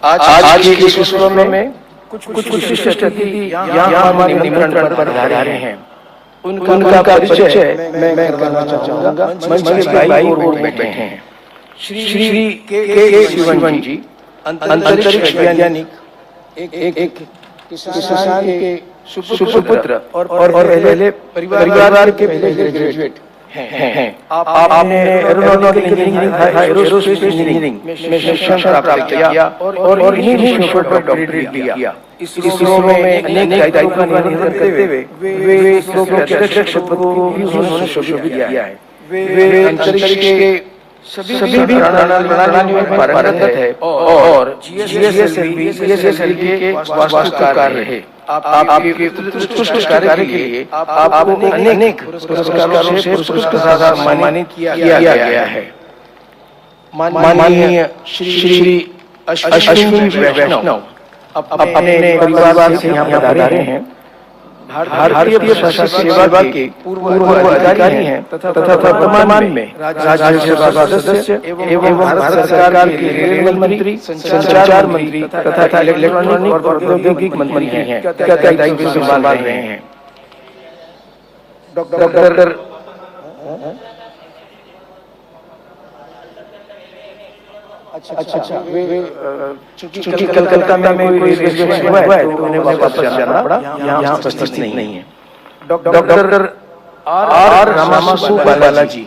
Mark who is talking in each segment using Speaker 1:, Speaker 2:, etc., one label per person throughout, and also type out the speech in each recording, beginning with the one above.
Speaker 1: आज के इस विश्व में कुछ विशिष्ट अतिथि यहाँ हमारे निमंत्रण पर पधारे हैं। उनका परिचय मैं करना चाहूँगा। मंच के बाईं ओर बैठे हैं श्री के शिवन जी, अंतरिक्ष वैज्ञानिक, एक किसान के सुपुत्र और पहले परिवार के पहले ग्रेजुएट हैं। आपने एरोनॉटिकल इंजीनियरिंग में शिक्षा प्राप्त किया और इन्हीं विषयों पर डॉक्टरेट लिया। इसरो में अनेक दायित्वों का निर्वहन करते हुए वे इसरो के अध्यक्ष पद को भी उन्होंने शोभित किया है। वे अंतरिक्ष के सभी प्रणालियों में पारंगत है और जीएसएलवी के वास्तुकार रहे। आपके उत्कृष्ट कार्य के लिए आपको अनेक पुरस्कारों से सम्मानित किया गया है। माननीय श्री अश्विनी वैष्णव अपने परिवार से यहाँ पधारे हैं। भारतीय प्रशासनिक सेवा के पूर्व अधिकारी हैं तथा वर्तमान में राज्यसभा सदस्य एवं भारत सरकार के रेल मंत्री, संचार मंत्री तथा इलेक्ट्रॉनिक और प्रौद्योगिकी मंत्री हैं। दायित्व संभाल रहे हैं। डॉक्टर अच्छा चूंकि कलकत्ता में कोई रेलवे हुआ है तो उन्हें वापस जाना पड़ा, यहाँ उपस्थित नहीं है। डॉक्टर आर रामासु बालाजी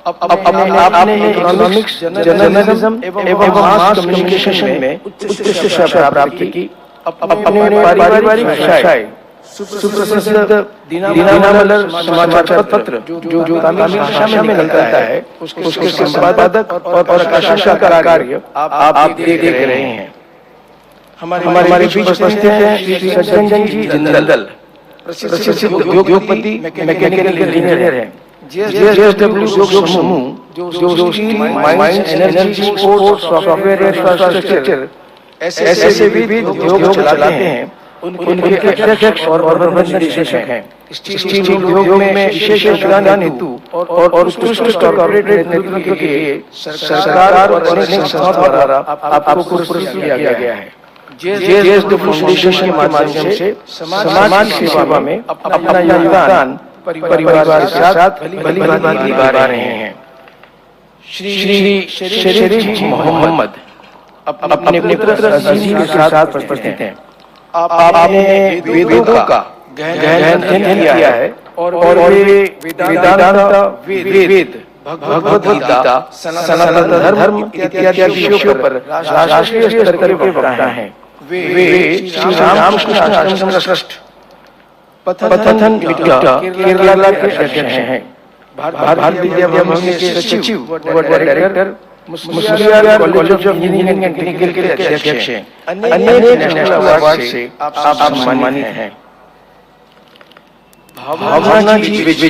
Speaker 1: आपने इकोनॉमिक्स, जर्नलिज्म एवं मास कम्युनिकेशन में उच्च शिक्षा प्राप्त की। अपने पारिवारिक व्यवसाय सुप्रसिद्ध दिनमलर समाचार पत्र जो तमिल भाषा में निकलता है उसके संपादक और प्रकाशक का कार्य आप देख रहे हैं। हमारे बीच उपस्थित हैं श्री सज्जन जी जिंदल, प्रसिद्ध उद्योगपति, मैकेनिकल इंजीनियर हैं। JSW उद्योग समूह जो mines, energy, sports, software, infrastructure ऐसे भी उद्योग चलाते हैं। उनके अध्यक्ष और प्रबंध निदेशक हैं। स्टील उद्योग में विशेष योगदान हेतु और उत्कृष्ट कॉर्पोरेट नेतृत्व के लिए सरकार और अनेक संस्थाओं द्वारा आपको पुरस्कृत किया गया है। JSW फाउंडेशन के माध्यम से समाज सेवा में अपना योगदान परिवार के साथ भली-भांति निभा रहे हैं। श्री शरीफ मोहम्मद अपने पुत्र अजीज के साथ उपस्थित हैं। आपने वेदों का गहन अध्ययन किया है और वे वेदांत, वेद, भगवद गीता, सनातन धर्म इत्यादि विषयों पर राष्ट्रीय स्तर के वक्ता हैं। वे श्री रामकृष्ण आश्रम ट्रस्ट पथन केरला के अध्यक्ष हैं। भारत विद्याभवन के सचिव व director, Muslim college of engineering and technical के अध्यक्ष हैं। अनेक नेशनल अवार्ड से आप सम्मानित हैं। Bhavna ji Vij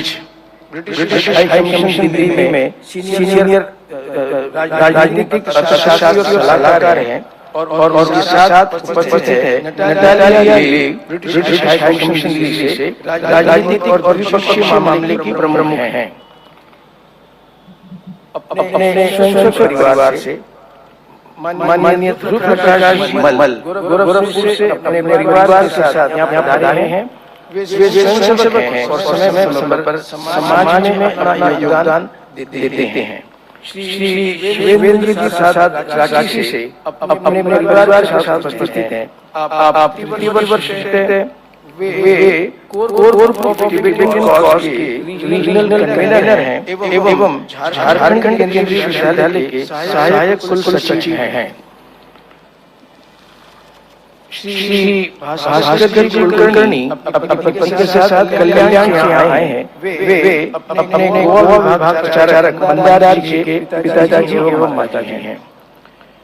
Speaker 1: British high commission Delhi में सीनियर राजनीतिक अर्थशास्त्री और सलाहकार हैं और उनके साथ उपस्थित है नटालिया ले, ब्रिटिश हाई कमीशन दिल्ली से राजनीतिक और द्विपक्षीय मामले की प्रमुख हैं। अपने स्वयं परिवार से माननीय ध्रुव प्रकाश मल गोरखपुर से अपने परिवार के साथ यहाँ पधारे हैं। वे स्वयंसेवक हैं और समय पर समाज में अपना योगदान देते हैं। श्री शिवेंद्र जी साथ रांची से अपने परिवार के साथ उपस्थित हैं। आप तृतीय वर्ष हैं। वे कोर ऑफ टिबेटियन कॉज के रीजनल कन्वीनर हैं एवं झारखंड केंद्रीय विश्वविद्यालय के सहायक कुल सचिव हैं। श्री भास्कर जी कुलकर्णी अपने पति के साथ कल्याण से आए हैं। वे अपने गोवा विभाग प्रचारक मंदार जी के पिताजी एवं माताजी हैं।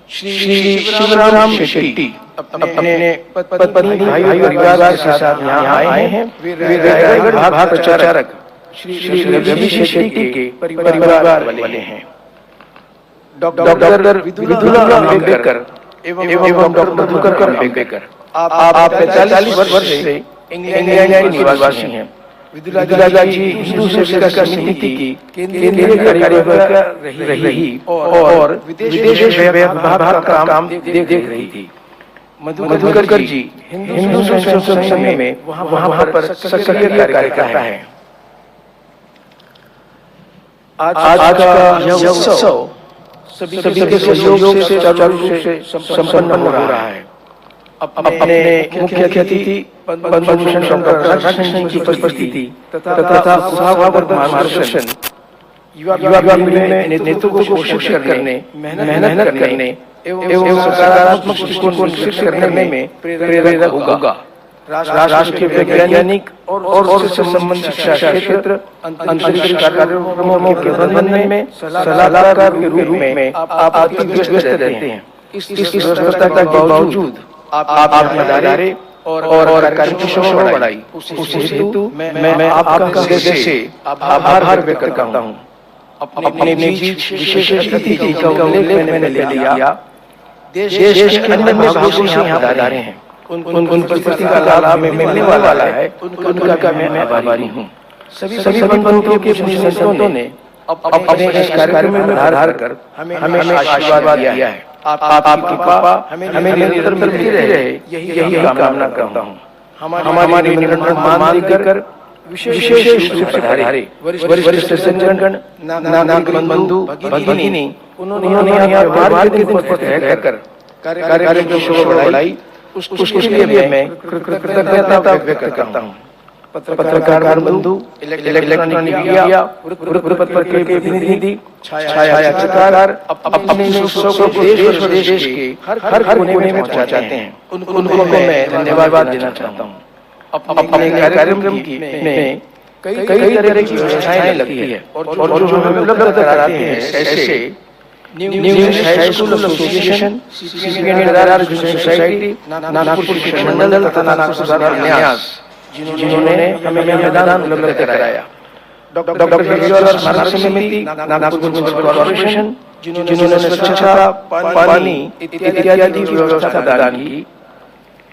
Speaker 1: श्री शिवराम शेट्टी अपने पत्नी भाई परिवार के साथ यहाँ आए हैं। वे रायगढ़ विभाग प्रचारक श्री रवि शेट्टी के परिवार वाले हैं। डॉक्टर विधुला अम्बेडकर एवं डॉक्टर मधुकर अम्बेडकर आप 45 वर्ष से इंग्लैंड के निवासी हैं। विदुला जी हिंदू सेविका समिति की केंद्रीय कार्यवाह रही और विदेश व्यवहार का काम देख रही थी। मधुकर जी हिंदू संघ में वहां पर सक्रिय कार्यकर्ता है। आज का यह उत्सव सभी के सहयोग से चालू रूप से संपन्न हो रहा है। अपने मुख्य अतिथि पद्मभूषण डॉक्टर राजकिशन सिंह की उपस्थिति तथा उत्साहवर्धक मार्गदर्शन युवा पीढ़ी में नेतृत्व को पोषित करने, मेहनत करने एवं सकारात्मक दृष्टिकोण को विकसित करने में प्रेरक होगा। राष्ट्र के वैज्ञानिक और उससे संबंधित शिक्षा क्षेत्र अंतरिक्ष कार्यक्रमों के प्रबंधन में सलाहकार के रूप में आप अति व्यस्त रहते हैं। इस व्यस्तता के बावजूद आप ईमानदारी और कार्यक्षमता में बढ़ाई, उस हेतु मैं आपका हृदय से आभार व्यक्त करता हूँ। अपने बीच विशेष अतिथि का उल्लेख मैंने ले लिया। देश के अन्य भागों से यहाँ पधारे हैं, उन परिस्थिति का लाभ में मिलने वाला है, उनका मैं आभारी हूँ। सभी बंधुओं के संतों ने अपने इस कार्यक्रम में आधार कर हमें आशीर्वाद दिया है। आपकी कृपा हमें निरंतर मिलती रहे, यही कामना करता हूँ। हमारे निमंत्रण मान लेकर विशेष रूप से पधारे वरिष्ठ सज्जनगण, नागरिक बंधु भगिनी, उन्होंने यहाँ व्यवहार के दिन पर रहकर कार्यक्रम की शोभा बढ़ाई। उसके लिए मैं कृतज्ञता व्यक्त करता हूँ। पत्रकार बंधु, इलेक्ट्रॉनिक मीडिया, वृत्तपत्र के प्रतिनिधि, छायाचित्रकार अपने उत्सव को देश और विदेश के हर कोने में पहुंचाते हैं। उनको मैं धन्यवाद देना चाहता हूँ। अपने कार्यक्रम में कई तरह की व्यवस्थाएं लगती है और जो हमें उपलब्ध कराते हैं, ऐसे new high school association, society, Nagpur शिक्षण मंडल तथा नागपुर सुधार न्यास, जिन्होंने हमें मैदान उपलब्ध कराया। डॉक्टर हरिद्वार स्मारक समिति, नागपुर म्युनिसिपल कॉर्पोरेशन, जिन्होंने स्वच्छता, पानी इत्यादि व्यवस्था प्रदान की।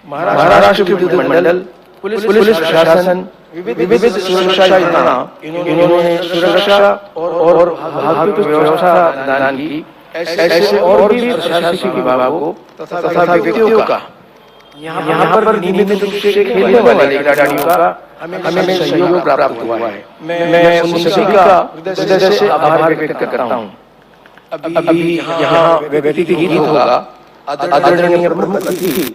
Speaker 1: महाराष्ट्र विद्युत मंडल, पुलिस प्रशासन, विविध सुरक्षा योजना, इन्होंने सुरक्षा और भागवत व्यवस्था प्रदान की। ऐसे और भी प्रशासनिक विभागों तथा व्यक्तियों का यहाँ पर नियमित रूप से खेलने वाले खिलाड़ियों का हमें सहयोग प्राप्त हुआ है। मैं उन सभी का हृदय से आभार व्यक्त करता हूँ। अभी यहाँ व्यक्तिगत गीत होगा। आदरणीय प्रमुख अतिथि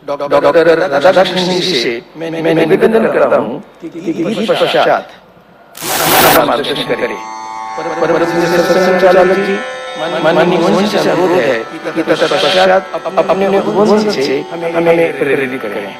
Speaker 1: डॉक्टर राधाकृष्ण जी से मैं निवेदन करता हूँ कि गीत पश्चात मार्गदर्शन करें। संचालक जी, माननीय वंश से अनुरोध है कि तत्पश्चात अपने वंश से हमें प्रेरित करें।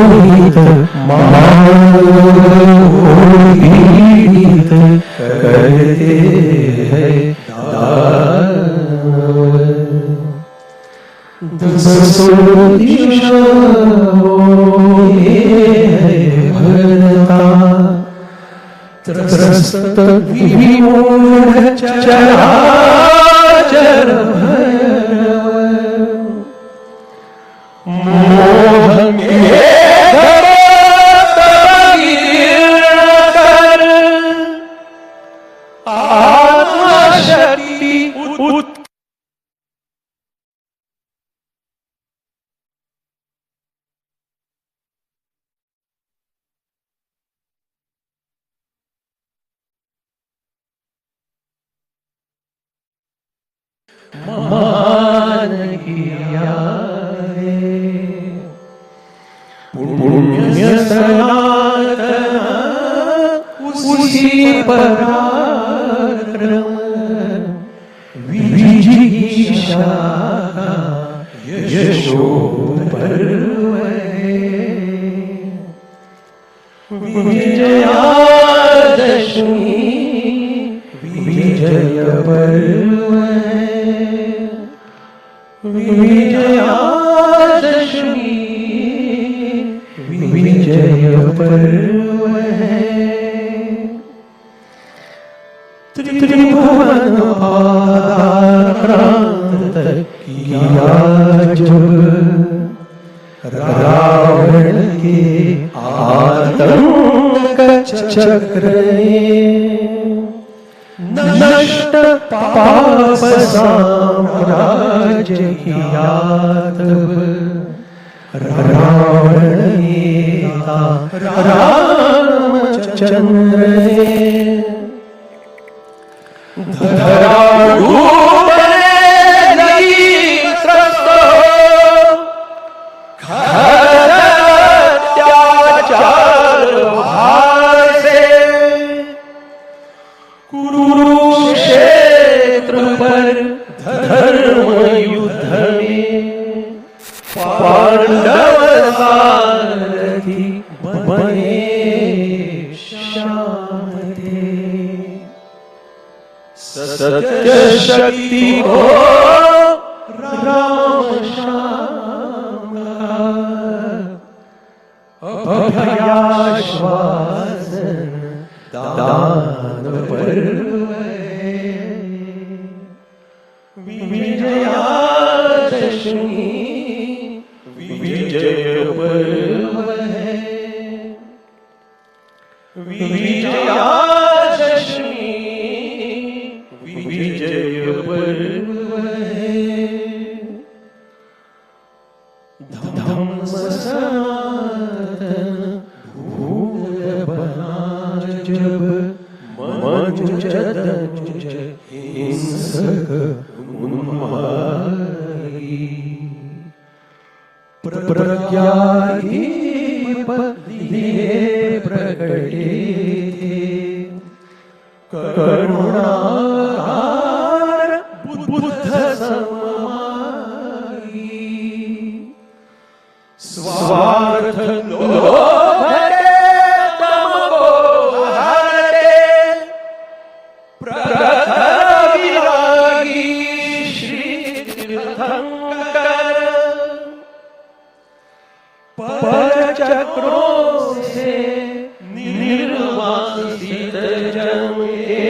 Speaker 1: मोहित मोहित करते हैं दसों दिशाओं में भरता त्रस्त विमूढ़ चराचर मोह में
Speaker 2: शक्ती मान किया है पुण्य सनातन उसी पराक्रम विजिगीषा यशो पर्व विजयादशमी विजय पर्व विजयादशमी विजय पर्व त्रिभुवन आक्रांत किया जब रावण के आतंक चक्र नष्ट पाप साम्राज्य किया तब रावण नेता रामचंद्र धरा डूबने लगी त्रस्त अत्याचार भार से कुरुक्षेत्र पर धर्म युद्ध में पांडव सारथी बने श्याम थे सत्य शक्ति को राम श्याम अभयाश्वासन दान पर्व विजयादशमी विजय पर्व विजयादशमी विजय पर्व धम्म सनातन भूत बना जब मनुज तनुज हिंसक उन्मादी प्रज्ञादीप दिए प्रकटे करुणाकार बुद्ध समाई स्वार्थ लोभ तम को हरते प्रखर विरागी श्री तीर्थंकर परचक्रों से निर्वासित जन के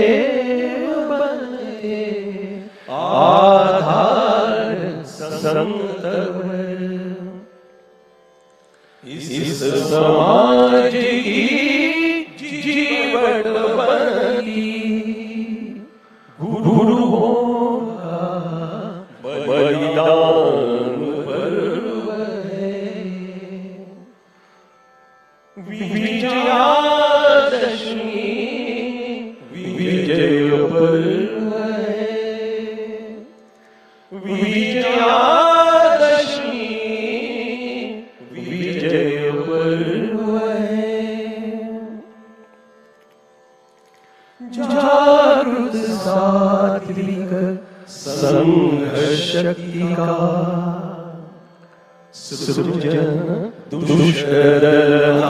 Speaker 2: बनते आधार संतवर इस समाज की जीवट बनती गुरुओं का बलिदान पर्व विजयादशमी विजय पर्व विजयादशमी विजय पर्व जागृत सात्विक संघ शक्ति का सृजन दुष्करनाथ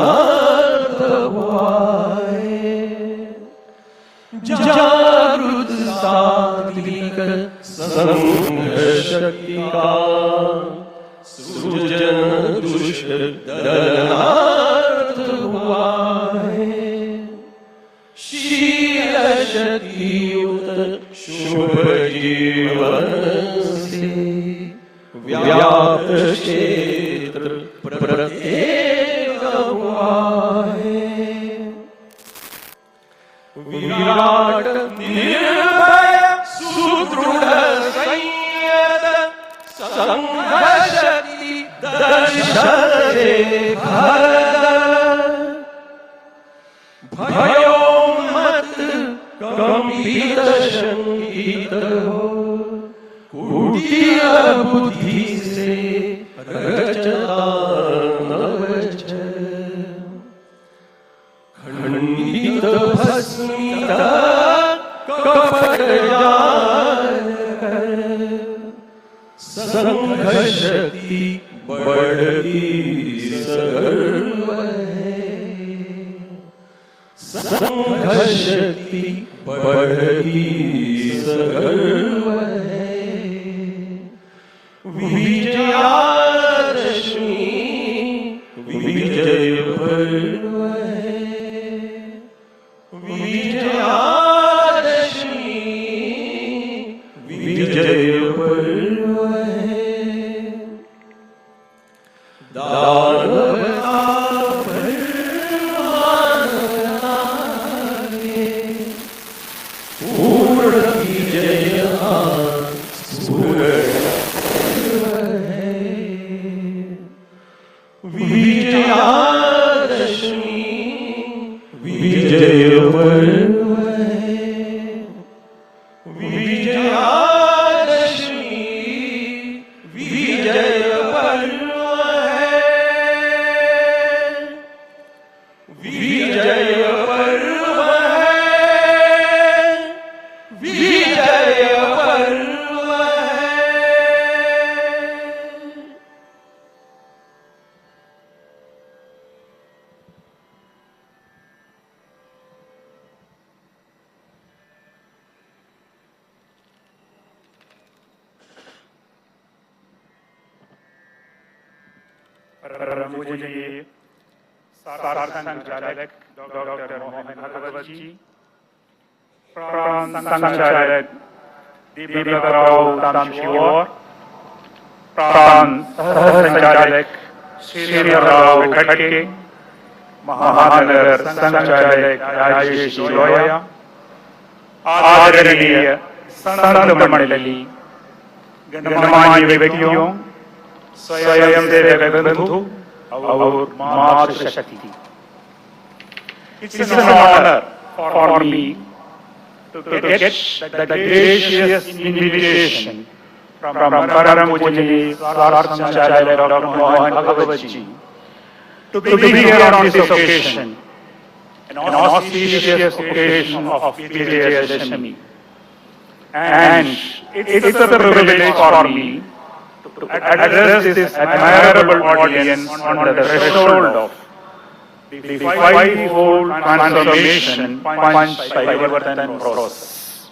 Speaker 2: हुआए जागृत सात्विक संघ शक्ति का सृजन दुष्करनाथ हुआए शील शक्तियुक्त शुभ जीवन से व्याप्त क्षेत्र प्रत्येक हुआ है विराट निर्भय सुदृढ संयत संघशक्ति दर्शने भरद भयोन्मत्त कंपित शंकित हो कुटिल बुद्धि से रचता नवच खंडित भस्मित कपट जान कर संघ शक्ति बढ़ती सर्व संघ शक्ति बढ़ती सर्व विजयादशमी विजय पर्व विजयादशमी विजय पर्व दानवता पूर्ण विजय विजयादशमी विजय पर्व विजयादशमी विजय पर्व विजय पर्व विजय पर्व
Speaker 3: परम पूजनीय सार संचालक डॉक्टर मोहन भागवत जी, प्राण संचालक दीपकराव तामशिवर, प्राण संचालक श्रीराव खटके, महानगर संचालक राजेश लोया, आदरणीय संत मंडली, गणमान्य व्यक्तियों, स्वयं देव बंधु और मातृशक्ति, it's an honor for me to get the gracious invitation from Param Pujani Sar Sanchalalak Dr. Mohan Bhagwat ji to be here on this occasion, an auspicious occasion of Vijayadashami. And it's a privilege for me to address this admirable audience on the threshold of the fivefold transformation punched by Parivartan process.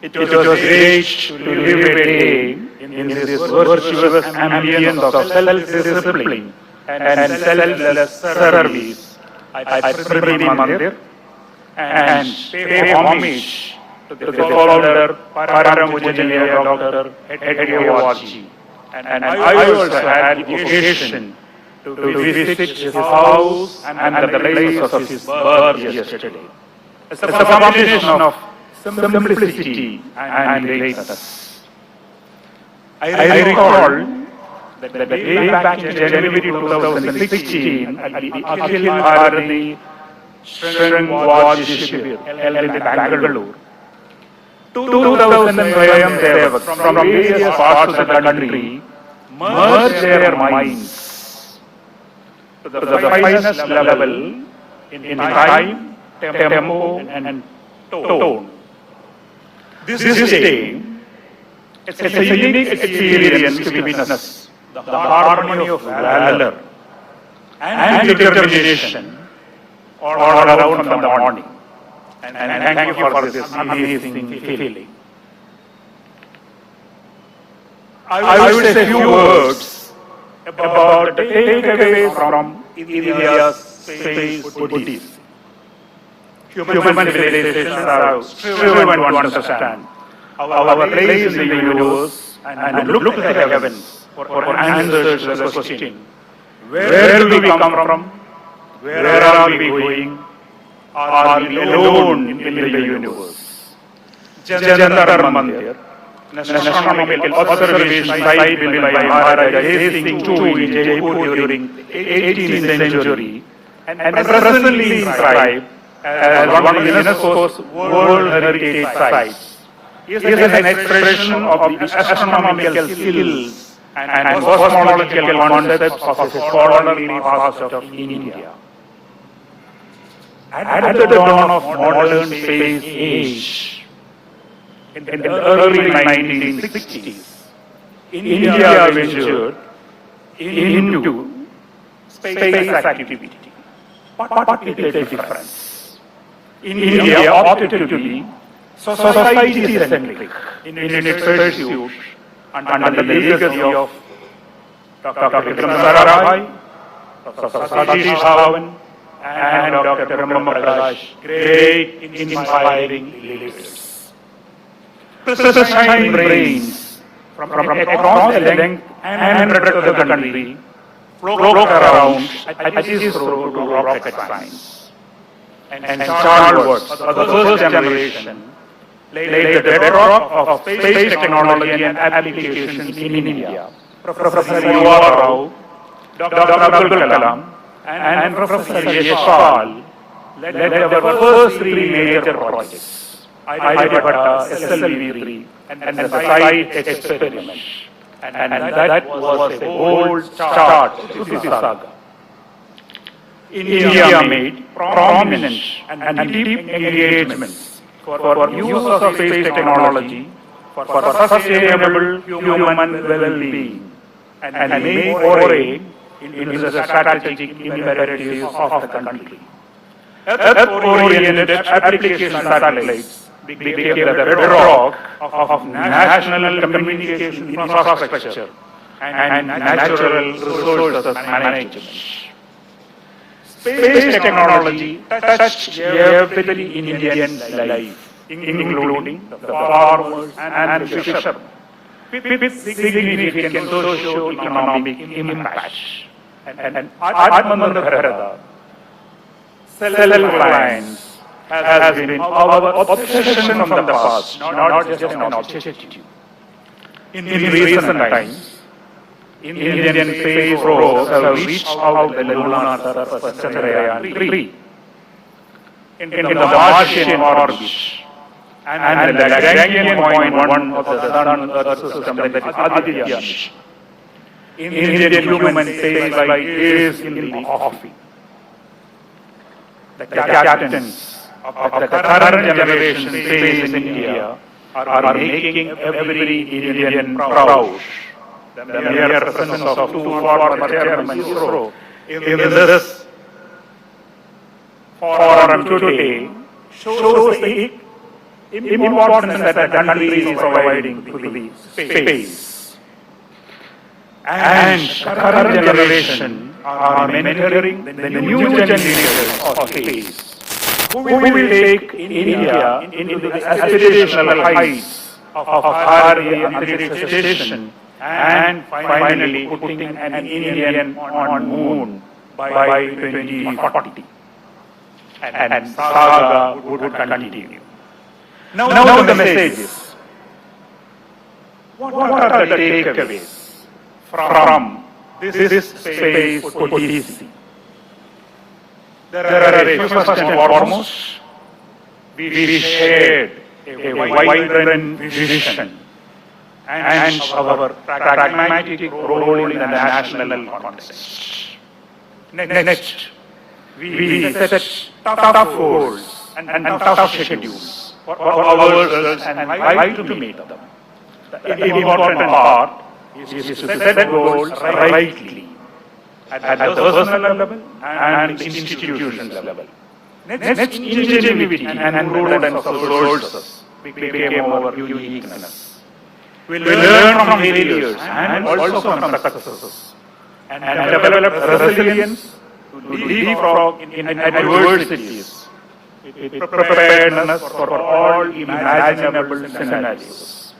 Speaker 3: It was great to live a day in this virtuous ambience of self-discipline and selfless service at Prithvi Mandir and pay homage to the founder, Param Pujaniya Dr. Edgewar-ji. And I also had the occasion to visit his house and the place of his birth yesterday. It's a combination of simplicity and greatness. I recall that way back in January 2016 at the Akhil Bharati Shrangwaj Shibir held in Bangalore, 2,000 Swayam Sevaks from various parts of the country merged their minds to the finest level in time, tempo and tone. This day, it's a unique experience to witness the harmony of valor and determination all around from the morning. And thank you for this amazing feeling. I would say a few words about the takeaways from India's space Buddhism. Human civilizations are striven to understand our place in the universe and look at the heavens for answers to the question: where do we come from? Where are we going? Are we alone in the universe? Jantar Mandir, an astronomical observation site built by Maharaja Jai Singh II in Jaipur during 18th century, and presently inscribed as one of UNESCO's World Heritage Sites, is an expression of the astronomical skills and cosmological concepts of a scholarly past of India. At the dawn of modern space age, in the early 1960s, India ventured into space activity. But it is different. India opted to be society-centric in its pursuit under the legacy of Dr. Vikram Sarabhai, Dr. Satish Dhawan, and Dr. Brahma Prakash, great inspiring leaders. Precision brains from across the length and breadth of the country flocked around at ISRO to rocket science. And stalwarts of the first generation laid the bedrock of space technology and applications in India. Professor U.R. Rao, Dr. Abdul Kalam, and Professor Yashpal led our first three major projects: Aryabhatta, SLV-3, and the site experiment. And that was a bold start to this saga. India made prominent and deep engagements for use of space technology for sustainable human well-being, and made foray into the strategic imperatives of the country. Earth-oriented application satellites became the bedrock of national communication infrastructure and natural resources management. Space technology touched every Indian life, including the farmers and the fishermen, with significant socio-economic impact. And Atmanirbhar Bharat, self-reliance, has been our obsession from the past, not just an objective. In recent times, Indian space probes have reached out the lunar surface Chandrayaan-3 in the Martian orbit, and the Lagrangian point one of the Sun-Earth system, that is Aditya. Indian human spaceflight is in the offing. The captains of the current generation space in India are making every Indian proud. The mere presence of two former chairmen of ISRO in this forum today shows the importance that the country is providing to the space. And the current generation are mentoring the new generation of space, who will take India into the aspirational heights of higher Antarctic station and finally putting an Indian on moon by 2040. And saga would continue. Now the messages. What are the takeaways from this space odyssey? There are a few. First and foremost, we shared a vibrant vision and our pragmatic role in the national context. Next, we set tough goals and tough schedules for ourselves and try to meet them. The important part is to set goals rightly at the personal level and the institutional level. Next, ingenuity and prudence of resources became our uniqueness. We learn from failures and also from successes, and develop resilience to leapfrog in adversities, with preparedness for all imaginable scenarios.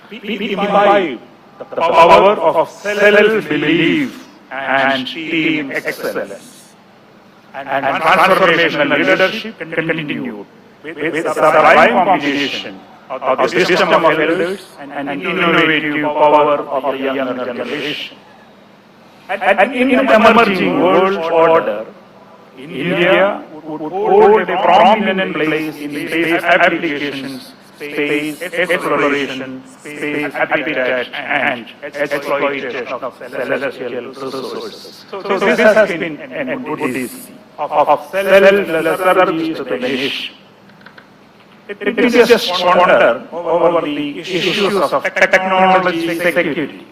Speaker 3: We imbibe the power of self-belief and team excellence, and transformational leadership continued with a sublime combination of the system of elders and innovative power of the younger generation. And in an emerging world order, India would hold a prominent place in space applications, space exploration, space habitat, and exploitation of celestial resources. So this has been a good policy of selfless service to the nation. It is just ponder over the issues of technology security.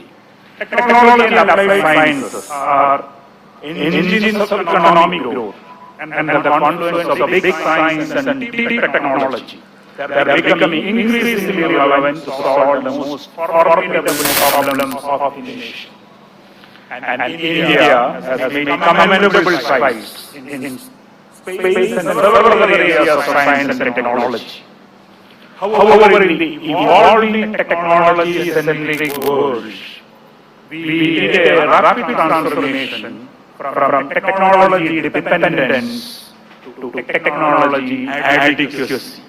Speaker 3: Technology and applied sciences are engines of economic growth, and the confluence of big science and deep technology, they are becoming increasingly relevant to solve the most formidable problems of the nation. And India has made commendable strides in space and several areas of science and technology. However, in the evolving technology-centric world, we need a rapid transformation from technology dependence to technology adequacy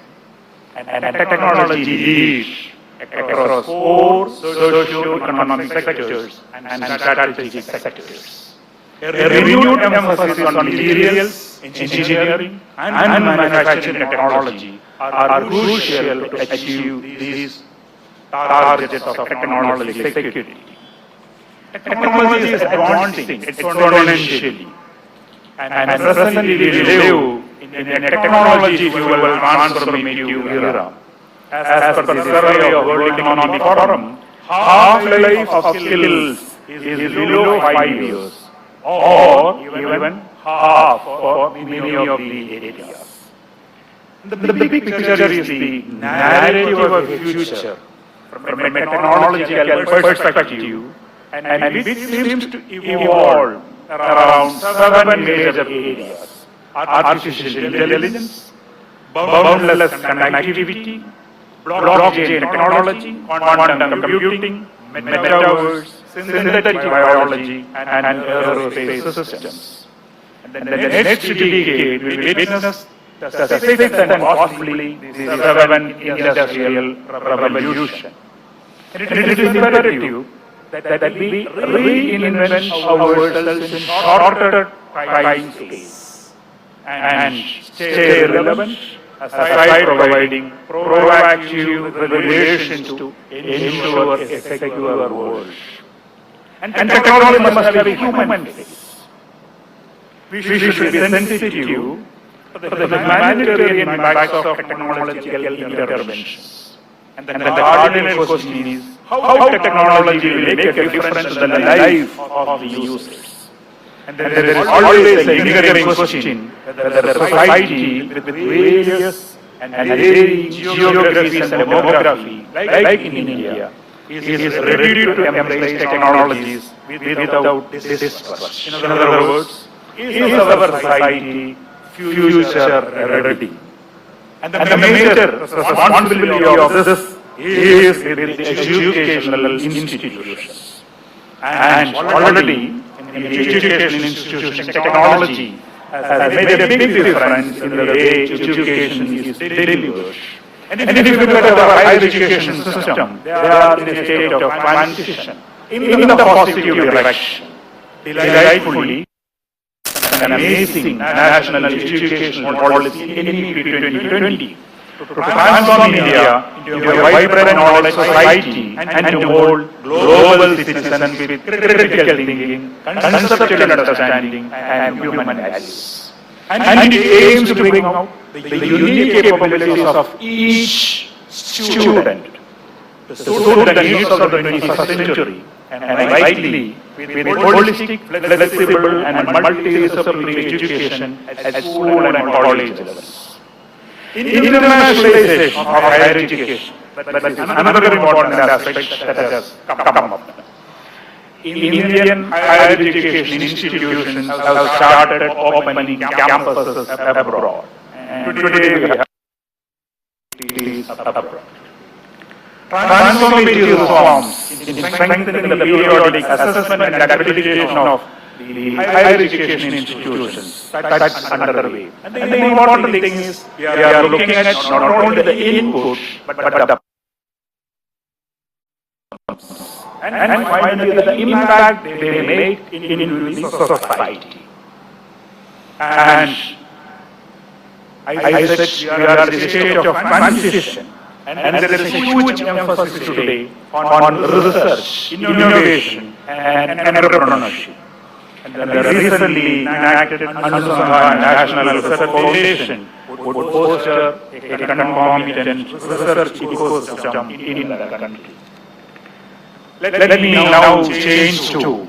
Speaker 3: and technology leadership across four socio-economic sectors and strategic sectors. A renewed emphasis on materials, engineering, and manufacturing technology are crucial to achieve these targets of technology security. Technology is advancing exponentially, and presently we live in a technology-fueled transformative era. As per the survey of World Economic Forum, half-life of skills is below 5 years, or even half for many of the areas. The big picture is the narrative of the future from a technological perspective, and which seems to evolve around 7 major areas: artificial intelligence, boundless connectivity, blockchain technology, quantum computing, metaverse, synthetic biology, and aerospace systems. And the next decade will witness the sixth and possibly the seventh industrial revolution. And it is imperative that we reinvent ourselves in shorter time space and stay relevant aside providing proactive regulations to ensure a secure world. And technology must have a human face. We should be sensitive to the humanitarian impacts of technological interventions. And then the cardinal question is, how technology will make a difference in the life of the users. And then there is always a lingering question whether the society with various and varying geographies and demography, like in India, is ready to embrace technologies without distrust. In other words, is our society future ready? And the major responsibility of this is with the educational institutions. And already in the educational institutions, technology has made a big difference in the way education is delivered. And if you look at our higher education system, they are in a state of transition in the positive direction. Delightfully, an amazing national educational policy in 2020 to transform India into a vibrant knowledge society and to mold global citizens with critical thinking, conceptual understanding, and human values. And it aims to bring out the unique capabilities of each student to suit the needs of the 21st century, and rightly with holistic, flexible, and multidisciplinary education at school and college levels. Internationalization of higher education, that is another important aspect that has come up. Indian higher education institutions have started opening campuses abroad. And today we have it abroad. Transformative reforms in strengthening the periodic assessment and accreditation of the higher education institutions that's underway. And the important thing is we are looking at not only the input but the and finally the impact they make in the society. And I said we are at the state of transition, and there is a huge emphasis today on research, innovation, and entrepreneurship. And the recently enacted Anusandhan National Research Foundation would foster a concomitant research ecosystem in the country. Let me now change to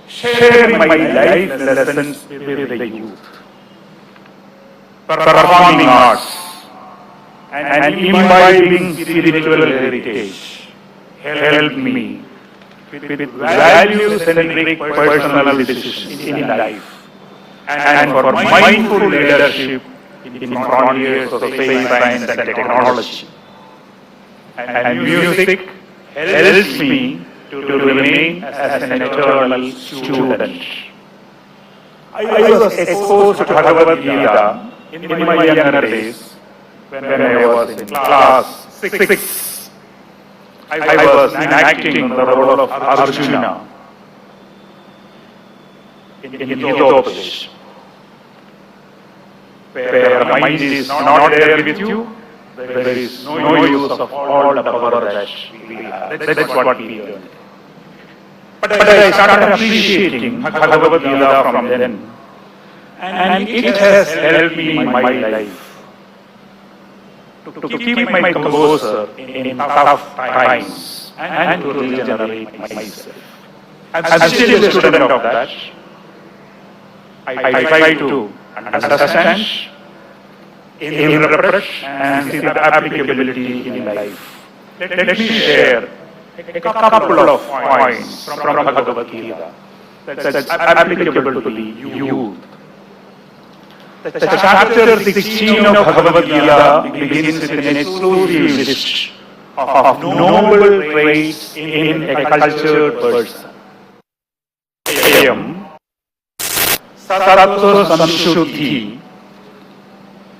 Speaker 3: sharing my life lessons with the youth. Performing arts and imbibing spiritual heritage helped me with value-centric personal decisions in life and for mindful leadership in frontiers of space, science and technology. And music helps me to remain as an eternal student. I was exposed to Bhagavad Gita in my younger days when I was in class 6. I was enacting the role of Arjuna in Hitopadesh, where mind is not there with you, there is no use of all the power that we have. That's what we learned. But I started appreciating Bhagavad Gita from then, and it has helped me in my life to keep my composure in tough times and to regenerate myself. I'm still a student of that. I try to understand, interpret, and see the applicability in life. Let me share a couple of points from Bhagavad Gita that's applicable to the youth. The chapter 16 of Bhagavad Gita begins with an exclusive list of noble traits in a cultured person. Ayam Sattva Samshuddhi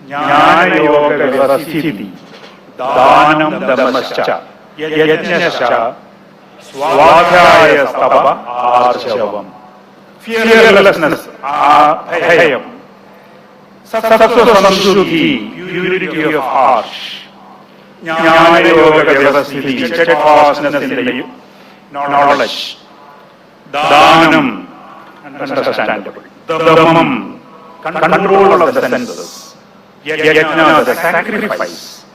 Speaker 3: Jnana Yoga Vyavasthiti Dhanam Dhammascha Yajnascha Svadhyaya Stava Arjavam. Fearlessness, Ayam Sattva Samshuddhi, purity of heart. Jnana Yoga Vyavasthiti, steadfastness in the knowledge. Dhanam, understandable. Dhammam, control of the senses. Yajna, the sacrifice.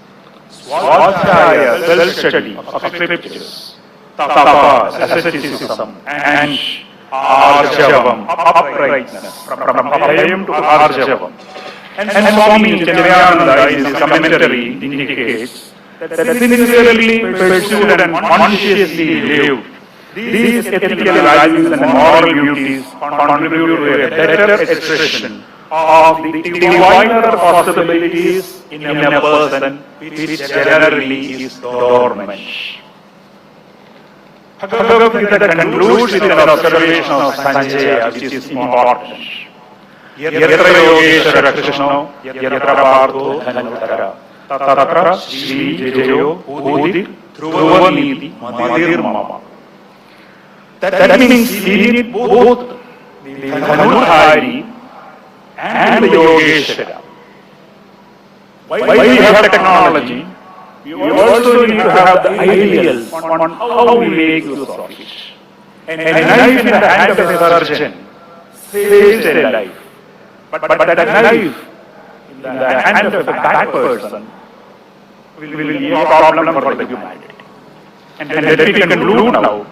Speaker 3: Svadhyaya, self-study of scriptures. Tapa, asceticism. And Arjavam, uprightness. From Abhayam to Arjavam. And Swami Chattopadhyaya in his commentary indicates that sincerely pursued and consciously lived, these ethical values and moral beauties contribute to a better expression of the diviner possibilities in a person which generally is dormant. Bhagavad Gita concludes with an observation of Sanjaya which is important. Yatra Yogeshwara Krishno, Yatra Partho Dhanutara, Tatra Shri Jayo Udit Dhruvaniti Madir Mama. That means we need both the Dhanutari and the Yogeshwara. Why we have technology, we also need to have the ideals on how we make use of it. And a knife in the hand of a surgeon saves a life. But a knife in the hand of a bad person will be a problem for the humanity. And that we can do now.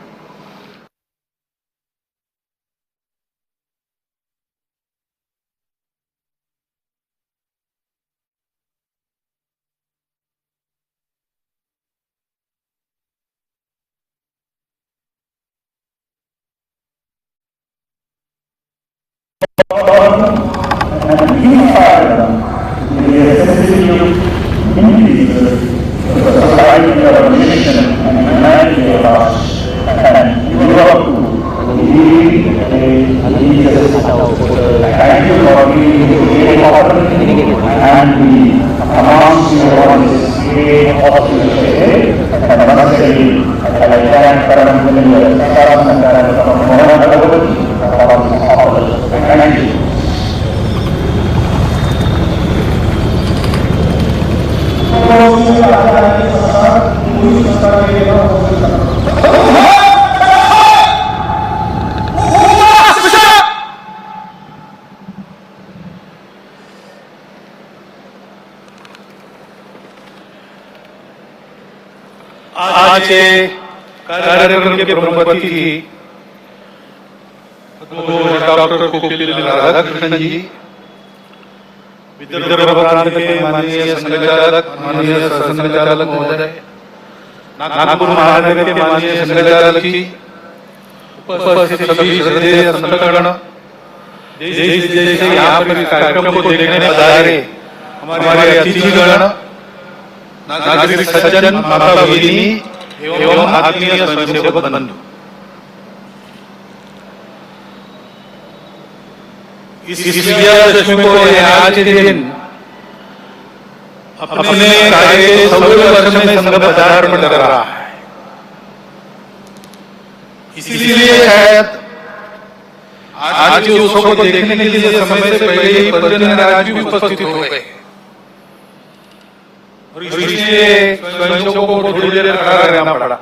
Speaker 3: And inspire them to be a sensitive individual for the society of our nation and humanity at large, and you are to
Speaker 2: आज के कार्यक्रम के प्रमुख अतिथि doctor कोकिल राधाकृष्णन जी, विदर्भ प्रांत के माननीय संचालक, माननीय संचालक महोदय, नागपुर महानगर के माननीय संचालक जी, उपस्थित सभी श्रद्धेय संतगण, देश विदेश से यहाँ पर कार्यक्रम को देखने पधारे हमारे अतिथिगण, नागरिक सज्जन, माता भगिनी एवं आत्मीय स्वयंसेवक बंधु, इस विजयादशमी को आज के दिन अपने कार्य के 100वें वर्ष में संघ पदार्पण कर रहा है। इसीलिए शायद आज के उत्सव को देखने के लिए समय से पहले ही पर्यटन राज्य भी उपस्थित हो गए और इसलिए स्वयंसेवकों को थोड़ी देर खड़ा रहना पड़ा।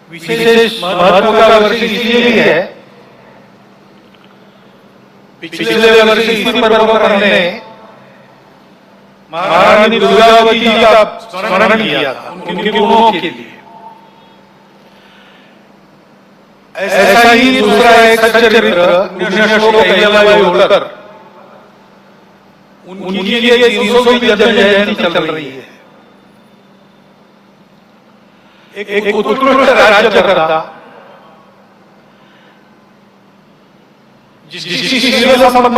Speaker 2: विशेष महत्व का वर्ष इसलिए भी है, पिछले वर्ष इसी पर्व पर हमने महारानी दुर्गावती जी का स्मरण किया था, उनके गुणों के लिए। ऐसा ही दूसरा एक सच्चरित्र कृष्णेश्वर अहिल्याबाई होलकर, उनकी लिए 300वीं जन्म जयंती चल रही है। एक उत्कृष्ट राज्यकर्ता जिसकी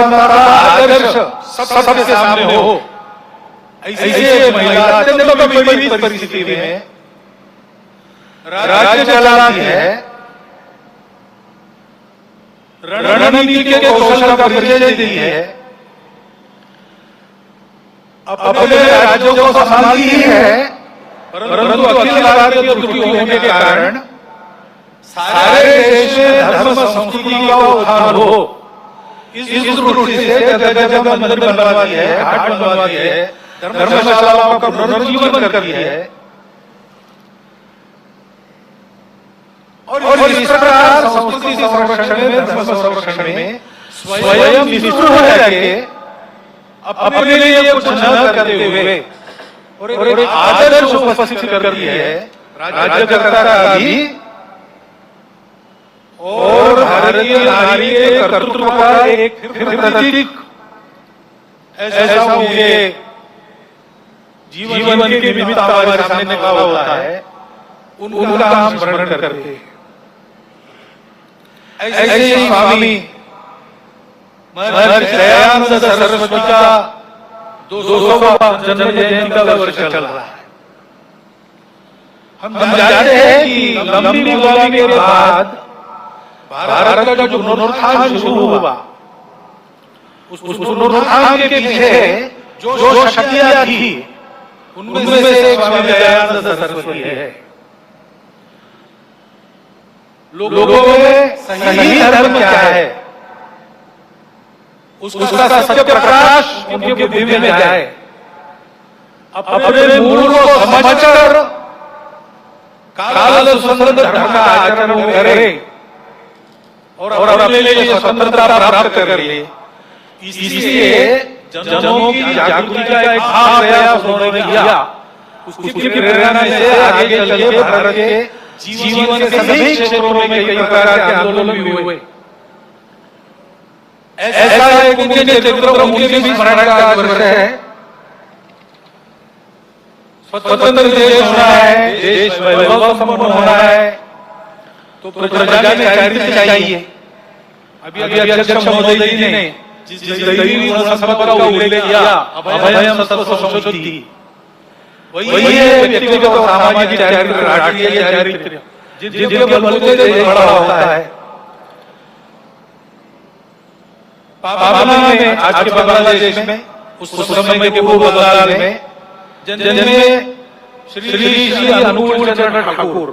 Speaker 2: आदर्श सबके सामने हो, ऐसे महिला अत्यंत विपरीत परिस्थिति में राज्य चलाती है, रणनीति के कौशल का परिचय देती है, अपने राज्यों को संभालती है, परंतु अखिल भारतीय त्रुटि होने के कारण सारे देश में धर्म संस्कृति का उत्थान हो, इस दृष्टि से जगह मंदिर बनवा दिए है, घाट बनवा दिए है, धर्मशालाओं का पुनर्जीवन कर दिया है और इस प्रकार संस्कृति संरक्षण में, धर्म संरक्षण में स्वयं निष्ठुर हो जाके अपने लिए कुछ न करते हुए और एक आदर्श उपस्थित कर दी है राज्यकर्ता का भी और भारतीय नारी के कर्तृत्व का एक फिर प्रतीक ऐसा मुझे जीवन के निमित्त हमारे सामने खड़ा होता है, उनका हम स्मरण करते। ऐसे ही स्वामी महर्षि दयानंद सरस्वती का 200वां जन्म जयंती का वर्ष चल रहा है। हम जानते हैं कि लंबी गुलामी के बाद भारत का जो पुनरुत्थान शुरू हुआ, उस पुनरुत्थान के पीछे जो शक्तियां थी, उनमें से एक स्वामी दयानंद सरस्वती है। लोगों में सही धर्म क्या है, उसका सत्य प्रकाश उनके बुद्धि में जाए, अपने मूल को समझकर काल सुसंगत धर्म का आचरण करे और अपने लिए स्वतंत्रता प्राप्त कर ले। इसलिए जनों की जागृति का एक प्रयास उन्होंने किया। उसकी प्रेरणा से आगे चल के भारत के जीवन के सभी क्षेत्रों में कई प्रकार के आंदोलन भी हुए। ऐसा एक उनके नेतृत्व में उनके भी स्मरण का वर्ष है। स्वतंत्र देश होना है, देश वैभव संपन्न होना है, तो प्रजा में चरित्र चाहिए। अभी अध्यक्ष महोदय जी ने जिस दैवी गुण संपदा का उल्लेख किया, अभयम सत्व संशुद्धि, वही है व्यक्तिगत और सामाजिक चरित्र, राष्ट्रीय चरित्र, जिसके बलबूते देश बड़ा होता है। पाबना में, आज के बांग्लादेश में उस समय के पूर्व बंगाल में जिनमें श्री श्री अनुकूल चंद्र ठाकुर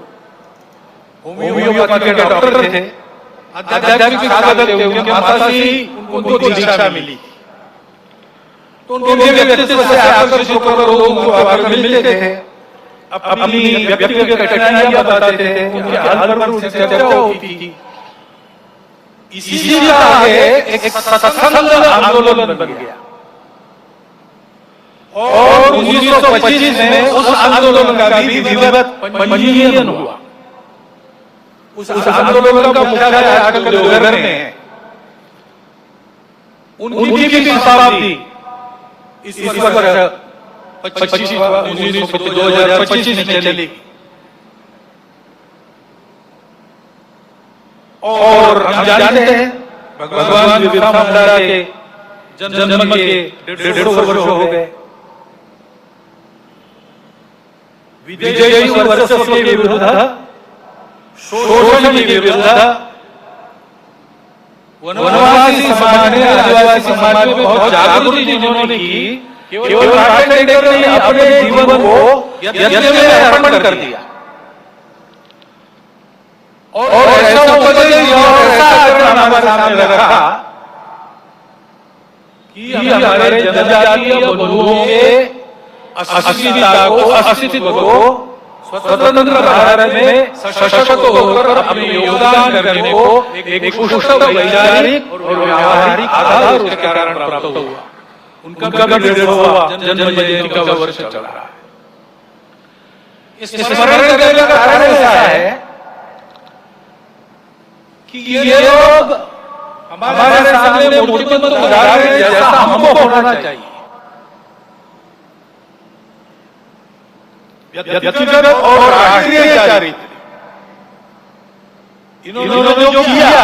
Speaker 2: होम्योपैथी के डॉक्टर थे, आध्यात्मिक साधक थे, उनके माता से उनको दीक्षा मिली। तो उनके व्यक्तित्व से आकर्षित होकर लोग उनको आकर मिलते थे, अपनी व्यक्तिगत कठिनाइयां बताते थे, उनके हाल पर उनसे चर्चा होती थी। इसी का आगे एक सत्संग आंदोलन बन गया और 1925 में उस आंदोलन का भी विधिवत पंजीयन हुआ। उस आंदोलन का मुख्यालय आजकल देवघर में है। उनकी भी शताब्दी इस वर्ष 2025 में चली और हम जानते हैं भगवान बिरसा मुंडा के जन्म के 150 वर्ष हो गए। विदेशी वर्चस्व के विरुद्ध, शोषण के विरुद्ध वनवासी समाज ने, आदिवासी समाज में बहुत जागृति जिन्होंने की, केवल राजनीतिक ने अपने जीवन को यज्ञ में अर्पण कर दिया और ऐसा उपदेश दिया और ऐसा आचरण हमारे सामने रखा कि हमारे जनजातीय बंधुओं के अस्तित्व को स्वतंत्र भारत में सशक्त होकर अपने योगदान करने को एक पुष्ट वैचारिक और व्यावहारिक आधार उसके कारण प्राप्त हुआ। उनका भी 150वां जन्म जयंती का वर्ष चल रहा है। इस स्मरण करने का कारण ऐसा है कि ये लोग हमारे सामने मूर्तिमंत उदाहरण जैसा हमको होना चाहिए। व्यक्तिगत और राष्ट्रीय चारित्र इन्होंने जो किया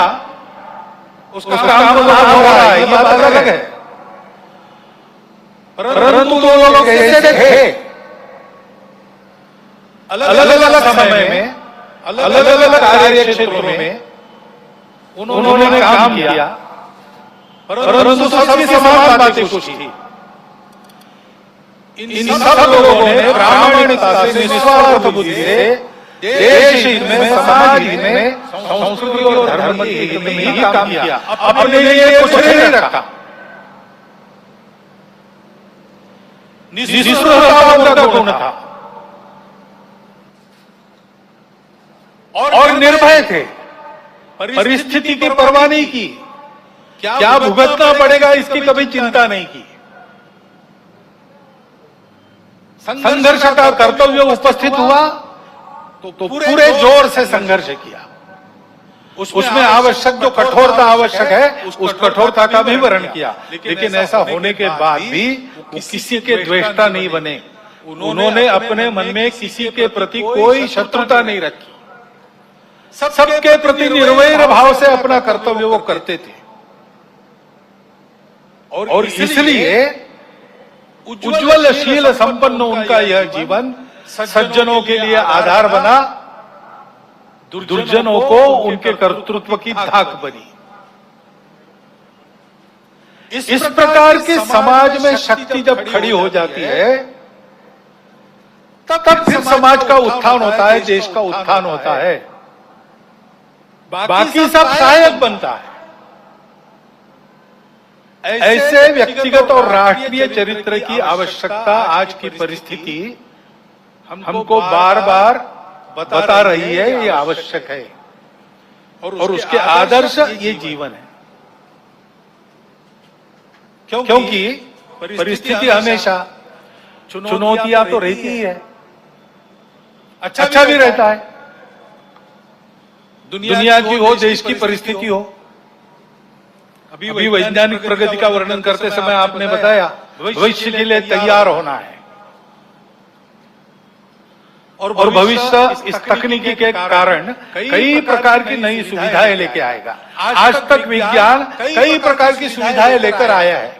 Speaker 2: उसका काम तो हो रहा है, ये बात अलग है, परंतु वो लोग कैसे थे, अलग अलग समय में, अलग अलग कार्य क्षेत्रों में उन्होंने काम किया, परंतु सभी समान बातें कुछ थी। इन सब लोगों ने प्रामाणिकता से, निस्वार्थ बुद्धि से देश हित में, समाज हित में, संस्कृति और धर्म के हित में ही काम किया, अपने लिए कुछ नहीं रखा। निष्ठुरता उनका गुण था और निर्भय थे, परिस्थिति की परवाह नहीं की, क्या भुगतना पड़ेगा इसकी कभी चिंता नहीं की। संघर्ष का कर्तव्य उपस्थित हुआ तो पूरे जोर से संघर्ष किया। उसमें आवश्यक जो कठोरता आवश्यक है उस कठोरता का भी वर्ण किया, लेकिन ऐसा होने के बाद भी वो किसी के द्वेष्टा नहीं बने। उन्होंने अपने मन में किसी के प्रति कोई शत्रुता नहीं रखी, सबके प्रति निर्वैर भाव से अपना कर्तव्य वो करते थे और इसलिए उज्ज्वलशील संपन्न उनका यह जीवन सज्जनों के लिए आधार बना, दुर्जनों को उनके कर्तृत्व की धाक बनी। इस प्रकार के समाज में शक्ति जब खड़ी हो जाती है तब फिर समाज का उत्थान होता है, देश का उत्थान होता है, बाकी सब सहायक बनता है। ऐसे व्यक्तिगत और राष्ट्रीय चरित्र की आवश्यकता आज की परिस्थिति हमको बार बार बता रही है, ये आवश्यक है और उसके आदर्श ये जीवन है। क्योंकि परिस्थिति हमेशा चुनौतियां तो रहती ही है, अच्छा भी रहता है। दुनिया की हो, देश की परिस्थिति हो। अभी वैज्ञानिक प्रगति का वर्णन करते समय आपने बताया भविष्य के लिए तैयार होना है और भविष्य इस तकनीकी के कारण कई प्रकार की नई सुविधाएं लेके आएगा। आज तक विज्ञान कई प्रकार की सुविधाएं लेकर आया है,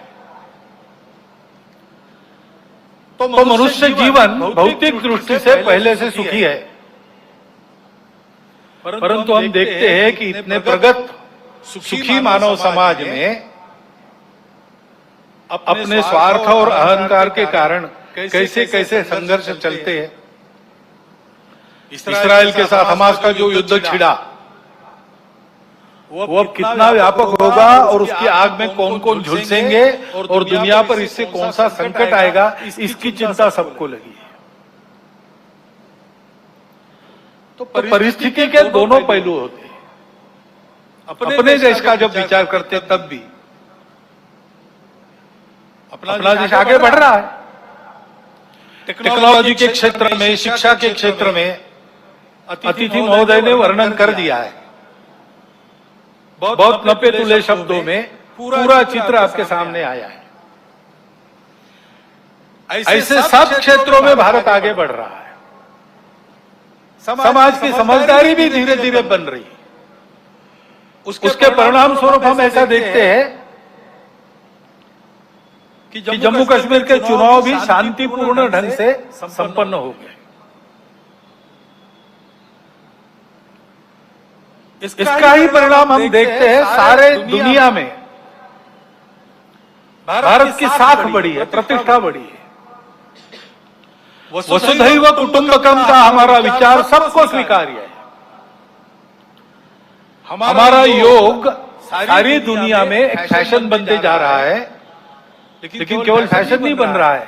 Speaker 2: तो मनुष्य जीवन भौतिक दृष्टि से पहले से सुखी है, परंतु हम देखते हैं कि इतने प्रगत सुखी मानव समाज में अपने स्वार्थ और अहंकार के कारण कैसे कैसे संघर्ष चलते हैं। इस्राएल के साथ हमास का जो युद्ध छिड़ा वो अब कितना व्यापक होगा और उसकी आग में कौन कौन झुलसेंगे और दुनिया पर इससे कौन सा संकट आएगा, इसकी चिंता सबको लगी है। तो परिस्थिति के दोनों पहलू होते हैं। अपने देश का जब विचार करते तब भी अपना देश आगे बढ़ रहा है, टेक्नोलॉजी के क्षेत्र में, शिक्षा के क्षेत्र में। अतिथि महोदय ने वर्णन कर दिया है, बहुत नपे तुले शब्दों में पूरा चित्र आपके सामने आया है। ऐसे सब क्षेत्रों में भारत आगे बढ़ रहा है। समाज की समझदारी भी धीरे धीरे बन रही है। उसके परिणाम स्वरूप हम ऐसा देखते हैं कि जम्मू कश्मीर के चुनाव भी शांतिपूर्ण ढंग से संपन्न हो गए। इसका ही परिणाम हम देखते हैं सारे दुनिया में। भारत की साख बढ़ी है, प्रतिष्ठा बढ़ी है। वसुधैव कुटुंबकम का हमारा विचार सबको स्वीकार्य है। हमारा योग सारी दुनिया में एक फैशन बनते जा रहा है, लेकिन केवल फैशन नहीं बन रहा है,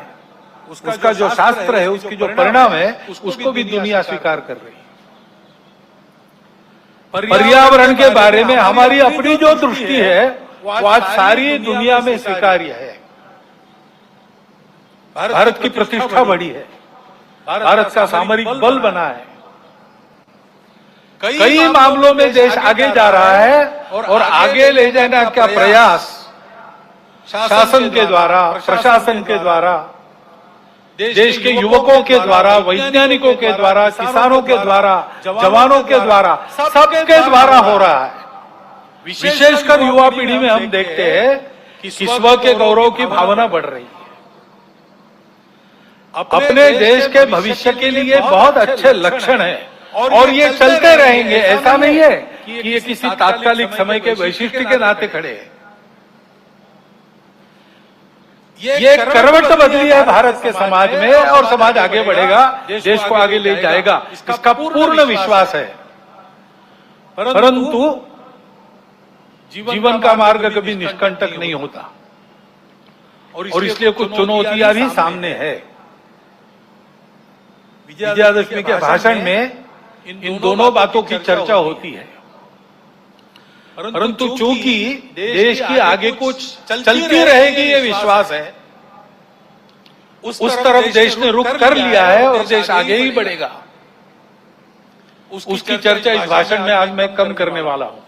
Speaker 2: उसका जो शास्त्र है, उसकी जो परिणाम है, उसको भी दुनिया स्वीकार कर रही है। पर्यावरण के बारे में हमारी अपनी जो दृष्टि है वो आज सारी दुनिया में स्वीकार्य है। भारत की प्रतिष्ठा बढ़ी है, भारत का सामरिक बल बना है, कई मामलों में देश आगे जा रहा है और आगे ले जाने का प्रयास शासन के द्वारा, प्रशासन के द्वारा, देश के युवकों के द्वारा, वैज्ञानिकों के द्वारा, किसानों के द्वारा, जवानों के द्वारा, सबके द्वारा हो रहा है। विशेषकर युवा पीढ़ी में हम देखते हैं कि स्व के गौरव की भावना बढ़ रही है। अपने देश के भविष्य के लिए बहुत अच्छे लक्षण हैं और ये चलते रहेंगे। ऐसा नहीं है कि ये किसी तात्कालिक समय के वैशिष्ट्य के नाते खड़े हैं। ये करवट बदली है भारत के समाज में और समाज आगे बढ़ेगा, देश को आगे ले जाएगा, इसका पूर्ण विश्वास है। परंतु जीवन का मार्ग कभी निष्कंटक नहीं होता और इसलिए कुछ चुनौतियां भी सामने है। विजयादशमी के भाषण में इन दोनों बातों की चर्चा होती है, परंतु चूंकि देश की आगे कुछ चलती रहेगी ये विश्वास है, उस तरफ देश ने रुख कर लिया है और देश आगे ही बढ़ेगा। उसकी चर्चा इस भाषण में आज मैं कम करने वाला हूं।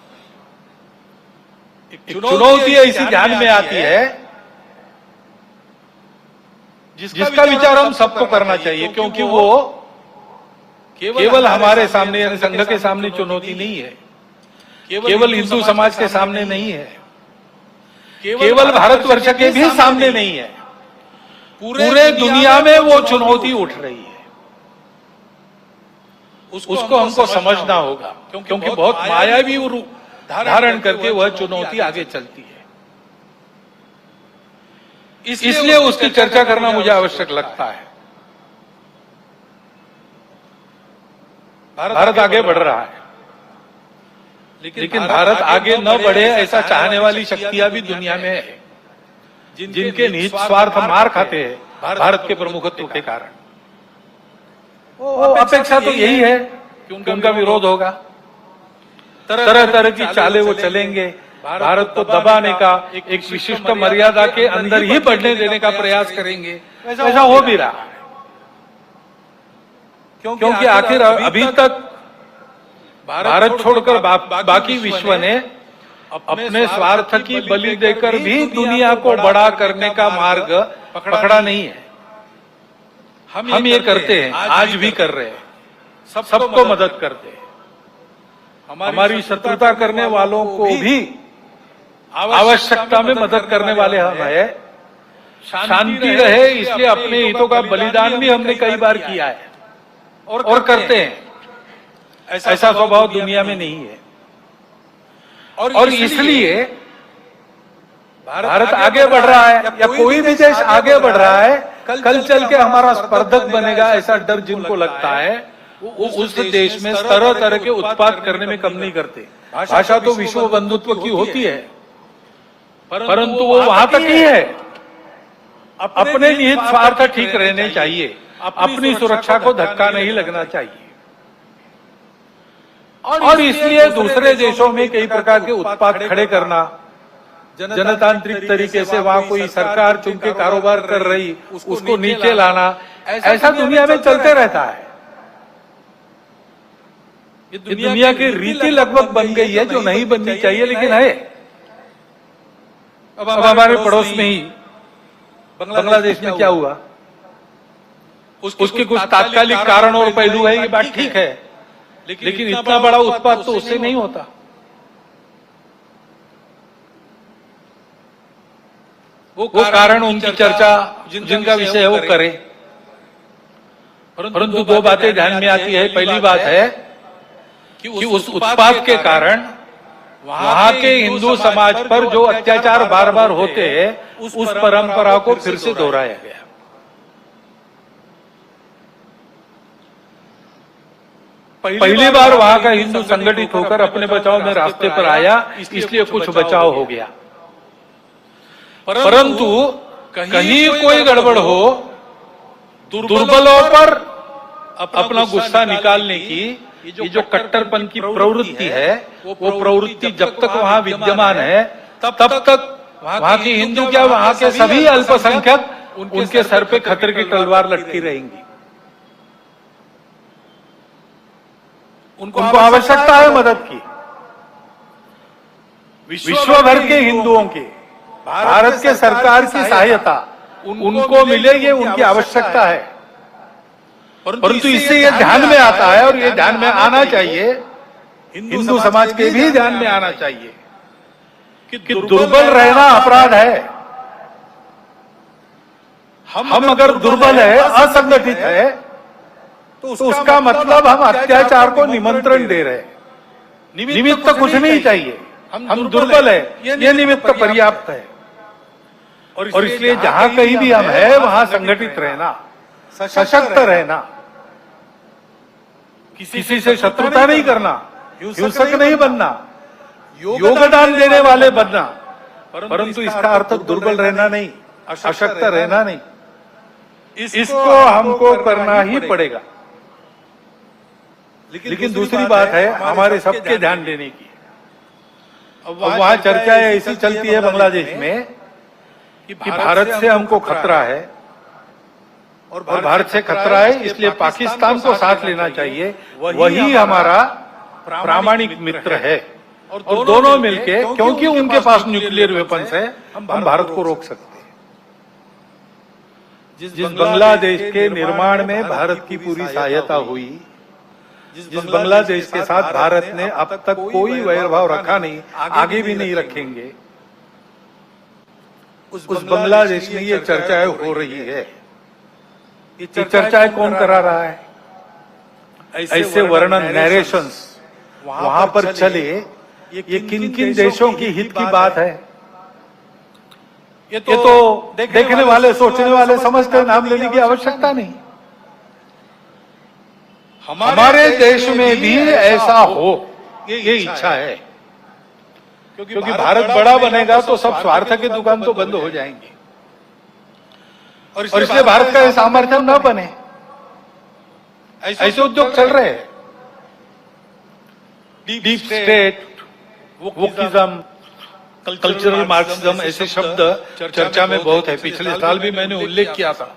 Speaker 2: चुनौती ऐसी ध्यान में आती है जिसका विचार हम सबको करना चाहिए, क्योंकि वो केवल हमारे सामने यानी संघ के सामने चुनौती नहीं है, केवल हिंदू समाज के सामने नहीं है, केवल भारतवर्ष के भी सामने नहीं है, पूरे दुनिया में वो चुनौती उठ रही है। उसको हमको समझना होगा, क्योंकि बहुत मायावी रूप धारण करके वह चुनौती आगे चलती है। इसलिए उसकी चर्चा करना मुझे आवश्यक लगता है। भारत आगे बढ़ रहा है, लेकिन भारत आगे न बढ़े ऐसा चाहने वाली शक्तियां भी दुनिया में है, जिनके निहित स्वार्थ मार खाते हैं भारत के प्रमुखत्व के कारण। अपेक्षा तो यही है कि उनका विरोध होगा, तरह तरह की चालें वो चलेंगे, भारत को दबाने का, एक विशिष्ट मर्यादा के अंदर ही बढ़ने देने का प्रयास करेंगे। ऐसा हो भी रहा है, क्योंकि आखिर अभी तक भारत छोड़कर बाकी विश्व ने अपने स्वार्थ की बलि देकर भी दुनिया को बड़ा करने का मार्ग पकड़ा नहीं है। हम ये करते हैं, आज भी कर रहे हैं, सबको मदद करते हैं। हमारी शत्रुता करने वालों को भी आवश्यकता में मदद करने वाले हम हैं। शांति रहे इसलिए अपने हितों का बलिदान भी हमने कई बार किया है और करते हैं। ऐसा स्वभाव दुनिया में नहीं है और इसलिए भारत आगे बढ़ रहा है या कोई भी देश आगे बढ़ रहा है, कल चल के हमारा स्पर्धक बनेगा, ऐसा डर जिनको लगता है, वो उस देश में तरह तरह के उत्पाद करने में कम नहीं करते। भाषा तो विश्व बंधुत्व की होती है, परंतु वो वहां तक ही है। अपने निहित स्वार्थ ठीक रहने चाहिए, अपनी सुरक्षा को धक्का नहीं लगना चाहिए, और इसलिए दूसरे देशों में कई प्रकार के उत्पाद खड़े करना, जनतांत्रिक तरीके से वहां कोई सरकार चुन के कारोबार कर रही, उसको नीचे लाना, ऐसा दुनिया में चलते रहता है। ये दुनिया की रीति लगभग बन गई है, जो नहीं बननी चाहिए लेकिन है। अब हमारे पड़ोस में ही बांग्लादेश में क्या हुआ, उसके कुछ तात्कालिक कारण और पहलू है, ये बात ठीक है, लेकिन इतना बड़ा उत्पाद तो उससे नहीं होता। वो कारण उनकी चर्चा जिनका विषय है वो करें, परंतु दो बातें ध्यान में आती है। पहली बात है कि उस उत्पाद के कारण वहां के हिंदू समाज पर जो अत्याचार बार बार होते हैं, उस परंपरा को फिर से दोहराया गया। पहली बार वहां का हिंदू संगठित होकर अपने बचाव में रास्ते पर आया, इसलिए कुछ बचाव हो गया, परंतु कहीं कोई गड़बड़ हो, दुर्बलों पर अपना गुस्सा निकालने की ये जो कट्टरपन की प्रवृत्ति है, वो प्रवृत्ति जब तक वहां विद्यमान है, तब तक वहां की हिंदू क्या वहां के सभी अल्पसंख्यक उनके सर पे खतरे की तलवार लटकी रहेंगी। उनको आवश्यकता है मदद की। विश्व भर के हिंदुओं के भारत के सरकार की सहायता उनको मिले, ये उनकी आवश्यकता है, परंतु इससे ये ध्यान में आता है, और ये ध्यान में आना चाहिए, हिंदू समाज के भी ध्यान में आना चाहिए कि दुर्बल रहना अपराध है। हम अगर दुर्बल है, असंगठित है, तो उसका मतलब हम अत्याचार को निमंत्रण दे रहे हैं। निमित्त कुछ नहीं चाहिए, हम दुर्बल है, ये निमित्त पर्याप्त है। और इसलिए जहां कहीं भी हम है, वहां संगठित रहना, सशक्त रहना, किसी से शत्रुता नहीं करना, हिंसक नहीं बनना, योगदान देने वाले बनना, परंतु इसका अर्थ दुर्बल रहना नहीं, अशक्त रहना नहीं। इसको हमको करना ही पड़ेगा। लेकिन दूसरी बात है हमारे सबके ध्यान देने की। अब वहां चर्चाएं ऐसी चलती है बांग्लादेश में कि भारत से हमको खतरा है, और भारत से खतरा है इसलिए पाकिस्तान को साथ लेना चाहिए, वही हमारा प्रामाणिक मित्र है, और दोनों मिलके, क्योंकि उनके पास न्यूक्लियर वेपन्स है, हम भारत को रोक सकते हैं। जिस बांग्लादेश के निर्माण में भारत की पूरी सहायता हुई, जिस बांग्लादेश के साथ भारत ने अब तक कोई वैरभाव रखा नहीं, आगे भी नहीं रखेंगे, उस बांग्लादेश में ये चर्चाएं हो रही है। ये चर्चाएं कौन करा रहा है? ऐसे वर्णन, नरेशंस वहां पर चले, ये किन किन देशों की हित की बात है? ये तो देखने वाले, सोचने वाले समझते, नाम लेने की आवश्यकता नहीं। हमारे देश में भी ऐसा हो, ये इच्छा है, क्योंकि भारत बड़ा बनेगा तो सब स्वार्थ की दुकान तो बंद हो जाएंगी, और इसलिए भारत का सामर्थ्य न बने, ऐसे उद्योग चल रहे हैं। Deep state, wokeism, cultural Marxism, ऐसे शब्द चर्चा में बहुत है। पिछले साल भी मैंने उल्लेख किया था।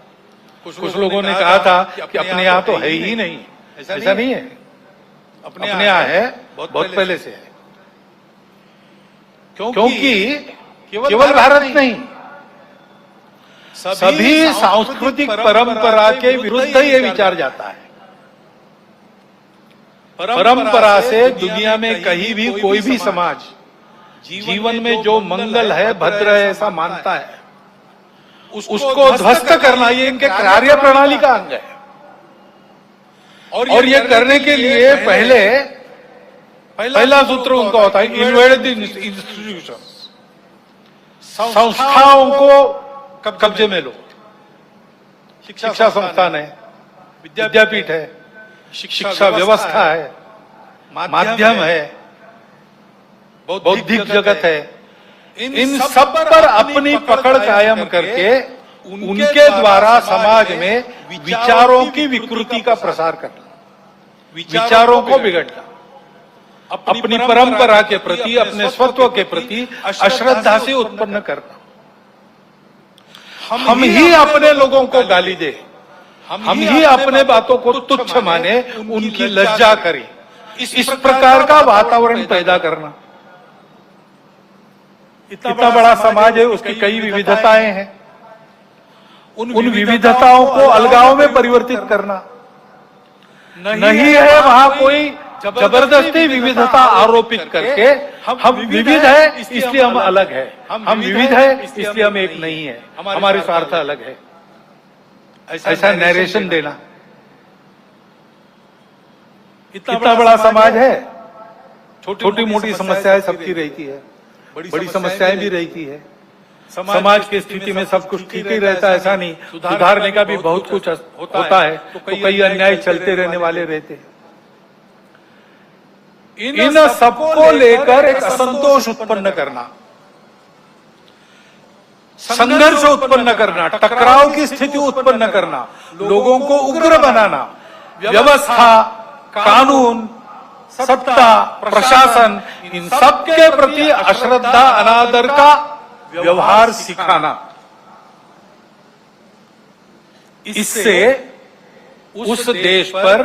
Speaker 2: कुछ लोगों ने कहा था कि अपने यहाँ तो है ही नहीं, ऐसा नहीं है, अपने यहाँ है, बहुत पहले से है। क्योंकि केवल भारत नहीं, सभी सांस्कृतिक परंपरा के विरुद्ध ये विचार जाता है। परंपरा से दुनिया में कहीं भी कोई भी समाज जीवन में जो मंगल है, भद्र है, ऐसा मानता है, उसको ध्वस्त करना ये इनके कार्य प्रणाली का अंग है। और ये करने के लिए पहला सूत्र उनका होता है, इन्वेड द इंस्टीट्यूशंस, संस्थाओं को कब्जे में लो। शिक्षा संस्थान है, विद्यापीठ है, शिक्षा व्यवस्था है, माध्यम है, बौद्धिक जगत है, इन सब पर अपनी पकड़ कायम करके उनके द्वारा समाज में विचारों की विकृति का प्रसार करना, विचारों को बिगड़ना, अपनी परंपरा के प्रति, अपने स्वत्व के प्रति अश्रद्धा से उत्पन्न करना। हम ही अपने लोगों को गाली दे, हम ही अपने बातों को तुच्छ माने, उनकी लज्जा करें, इस प्रकार का वातावरण पैदा करना। इतना बड़ा समाज है, उसकी कई विविधताएं हैं, उन विविधताओं को अलगाव में परिवर्तित करना नहीं है। वहां कोई जबरदस्ती विविधता आरोपित करके हम विविध है इसलिए हम अलग है, हम विविध है इसलिए हम एक नहीं है, हमारे स्वार्थ अलग है, ऐसा नरेशन देना। इतना बड़ा समाज है, छोटी मोटी समस्याएं सबकी रहती है, बड़ी समस्याएं भी रहती है। समाज की स्थिति में सब कुछ ठीक ही रहता है, ऐसा नहीं, सुधारने का भी बहुत कुछ होता है, तो कई अन्याय चलते रहने वाले रहते हैं। इन सबको लेकर एक असंतोष उत्पन्न करना, संघर्ष उत्पन्न करना, टकराव की स्थिति उत्पन्न करना, लोगों को उग्र बनाना, व्यवस्था, कानून, सत्ता, प्रशासन, इन सब के प्रति अश्रद्धा, अनादर का व्यवहार सिखाना। इससे उस देश पर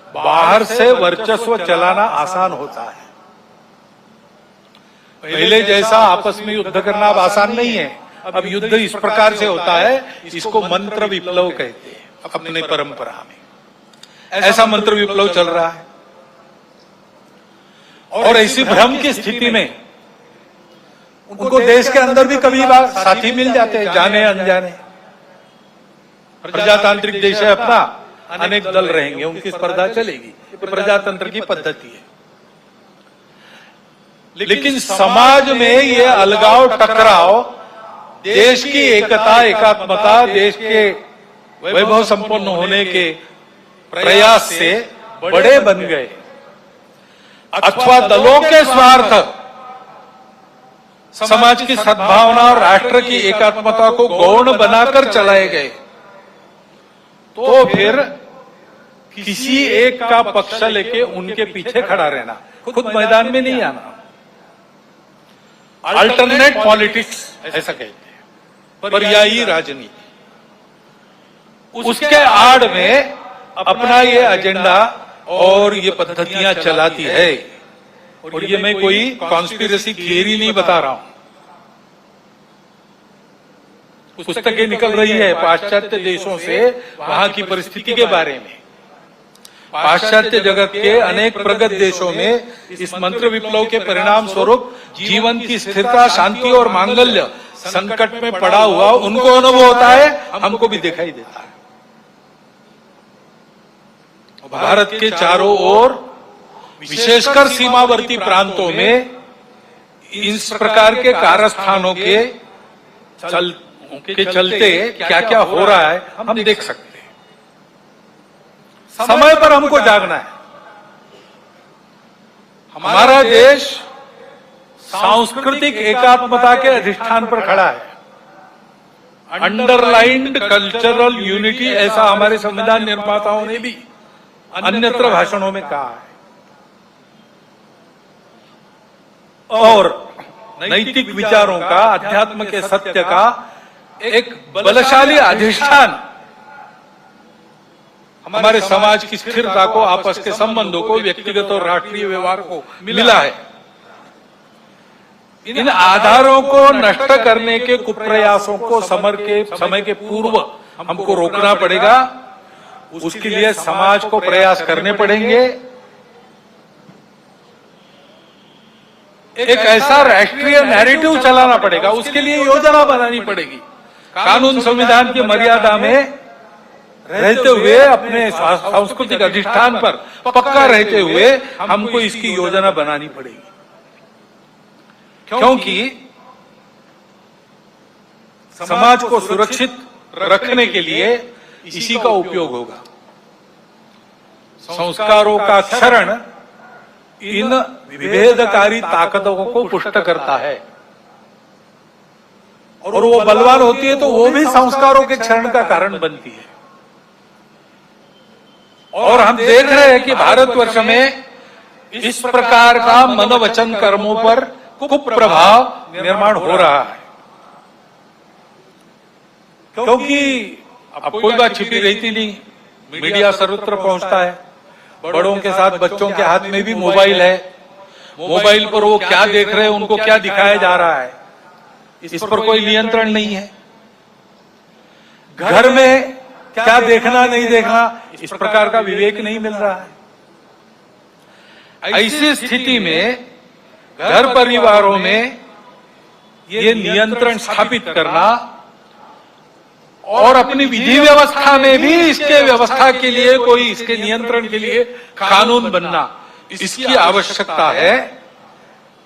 Speaker 2: बाहर से वर्चस्व चलाना आसान होता है। पहले जैसा आपस में युद्ध करना अब आसान नहीं है। अब युद्ध इस प्रकार से होता है, इसको मंत्र विप्लव कहते हैं अपने परंपरा में। ऐसा मंत्र विप्लव चल रहा है और ऐसी भ्रम की स्थिति में उनको देश के अंदर भी कभी बार साथी मिल जाते हैं, जाने अनजाने। प्रजातांत्रिक देश है अपना, अनेक दल रहेंगे, उनकी स्पर्धा चलेगी, प्रजातंत्र की पद्धति है। लेकिन समाज में ये अलगाव, टकराव, देश की एकता, एकात्मता, देश के वैभव संपन्न होने के प्रयास से बड़े बन गए, अथवा दलों के स्वार्थ समाज की सद्भावना और राष्ट्र की एकात्मता को गौण बनाकर चलाए गए, तो फिर किसी एक का पक्ष लेके उनके पीछे खड़ा रहना, खुद मैदान में नहीं आना। अल्टरनेट पॉलिटिक्स ऐसा कहते हैं, पर्यायी राजनीति। उसके आड़ में अपना ये एजेंडा और ये पद्धतियां चलाती है। और ये मैं कोई कॉन्स्पिरेसी थियरी नहीं बता रहा हूं, पुस्तकें निकल रही है पाश्चात्य देशों से वहां की परिस्थिति के बारे में। पाश्चात्य जगत के अनेक प्रगत देशों में इस मंत्र विप्लव के परिणाम स्वरूप जीवन की स्थिरता, शांति और मांगल्य संकट में पड़ा हुआ उनको अनुभव होता है, हमको भी दिखाई देता है। भारत के चारों ओर, विशेषकर सीमावर्ती प्रांतों में इस प्रकार के कारस्थानों के चलते क्या क्या हो रहा है हम देख सकते हैं। समय पर हमको जागना है। हमारा देश सांस्कृतिक एकात्मता के अधिष्ठान पर खड़ा है। अंडरलाइंड कल्चरल यूनिटी, ऐसा हमारे संविधान निर्माताओं ने भी अन्यत्र भाषणों में कहा है। और नैतिक विचारों का, अध्यात्म के सत्य का एक बलशाली अधिष्ठान हमारे समाज की स्थिरता को, आपस के संबंधों को, व्यक्तिगत और राष्ट्रीय व्यवहार को मिला है। इन आधारों को नष्ट करने के कुप्रयासों को समय के पूर्व हमको रोकना पड़ेगा। उसके लिए समाज को प्रयास करने पड़ेंगे। एक ऐसा राष्ट्रीय नैरेटिव चलाना पड़ेगा, उसके लिए योजना बनानी पड़ेगी। कानून संविधान की मर्यादा में रहते हुए, अपने सांस्कृतिक अधिष्ठान पर पक्का रहते हुए हमको इसकी योजना बनानी पड़ेगी। क्योंकि समाज को सुरक्षित रखने के लिए इसी का उपयोग होगा। संस्कारों का क्षरण इन विभेदकारी ताकतों को पुष्ट करता है, और वो बलवान होती है तो वो भी संस्कारों के क्षरण का कारण बनती है। और हम देख रहे हैं कि भारतवर्ष में इस प्रकार का मनोवचन कर्मों पर कुप्रभाव निर्माण हो रहा है, क्योंकि अब कोई बात छिपी रहती नहीं, मीडिया सर्वत्र पहुंचता है। बड़ों के साथ बच्चों के हाथ में भी मोबाइल है, मोबाइल पर वो क्या देख रहे हैं, उनको क्या दिखाया जा रहा है, इस पर कोई नियंत्रण नहीं है। घर में क्या देखना नहीं देखना, इस प्रकार का विवेक नहीं मिल रहा है। ऐसी स्थिति में घर परिवारों में ये नियंत्रण स्थापित करना और अपनी विधि व्यवस्था में भी इसके व्यवस्था के लिए, कोई इसके नियंत्रण के लिए कानून बनना, इसकी आवश्यकता है,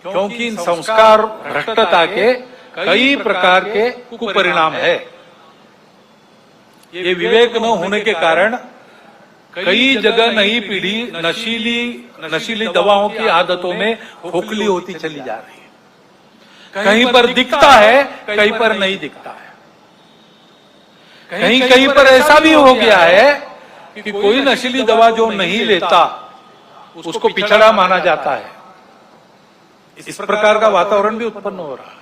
Speaker 2: क्योंकि इन संस्कार भ्रष्टता के कई प्रकार के कुपरिणाम है। ये विवेक न होने के कारण कई जगह नई पीढ़ी नशीली दवाओं की आदतों में खोखली होती चली जा रही है। कहीं पर दिखता है, कहीं पर नहीं दिखता है। कहीं कहीं पर ऐसा भी हो गया है कि कोई नशीली दवा जो नहीं लेता उसको पिछड़ा माना जाता है। इस प्रकार का वातावरण भी उत्पन्न हो रहा है।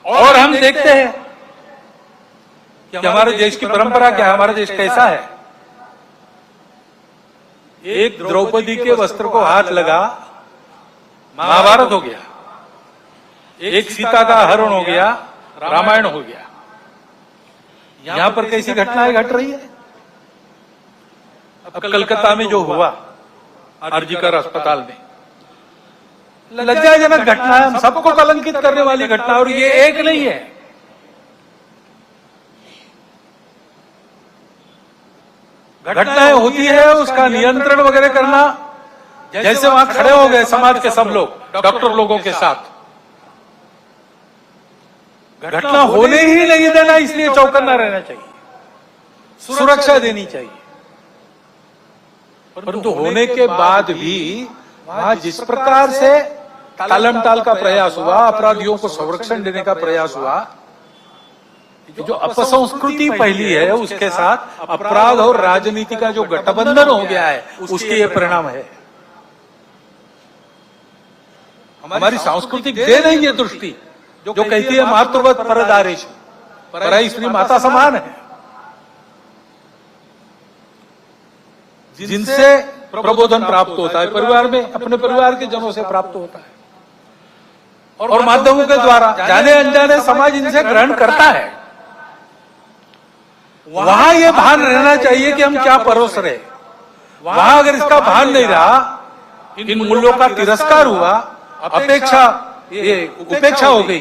Speaker 2: और हम देखते हैं कि हमारे देश की परंपरा क्या है, हमारा देश कैसा है। एक द्रौपदी के वस्त्र को हाथ लगा, महाभारत हो गया। एक सीता का हरण हो गया, रामायण हो गया। यहां पर कैसी घटनाएं घट रही है। अब कलकत्ता में जो हुआ आरजीकर अस्पताल में, लज्जाजनक घटना है, हम सबको कलंकित करने वाली घटना, और ये एक नहीं है। घटनाएं होती है, उसका नियंत्रण वगैरह करना, जैसे वहां खड़े हो गए समाज के सब लोग डॉक्टर लोगों के साथ, घटना होने ही नहीं देना, इसलिए चौकन्ना रहना चाहिए, सुरक्षा देनी चाहिए। परंतु होने के बाद भी वहां जिस प्रकार से टालमटाल का प्रयास हुआ, अपराधियों को संरक्षण देने का प्रयास हुआ, जो अपसंस्कृति फैली है उसके साथ अपराध और राजनीति का जो गठबंधन हो गया है, उसके ये परिणाम है। हमारी सांस्कृतिक देन है ये दृष्टि जो कहती है मातृवत परदारेश, पराई स्त्री माता समान है, जिनसे प्रबोधन प्राप्त होता है परिवार में, अपने परिवार के जनों से प्राप्त होता है, और माध्यमों के द्वारा जाने अनजाने समाज इनसे ग्रहण करता है। वहां ये भान रहना चाहिए कि हम क्या परोस रहे। वहां अगर इसका भान नहीं रहा, इन मूल्यों का तिरस्कार हुआ, उपेक्षा हो गई,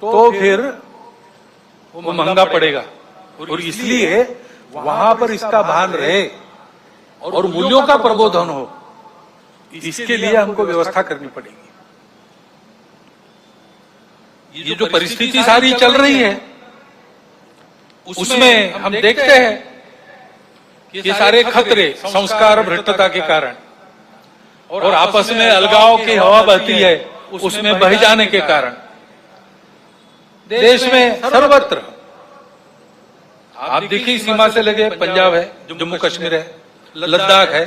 Speaker 2: तो फिर वो महंगा पड़ेगा। और इसलिए वहां पर इसका भान रहे और मूल्यों का प्रबोधन हो, इसके लिए हमको व्यवस्था करनी पड़ेगी। ये जो परिस्थिति सारी चल रही है उसमें हम देखते हैं कि ये सारे खतरे संस्कार भ्रष्टता के कारण और आपस में अलगाव की हवा बहती है, उसमें बह जाने के कारण देश में सर्वत्र, आप देखिए सीमा से लगे पंजाब है, जम्मू कश्मीर है, लद्दाख है,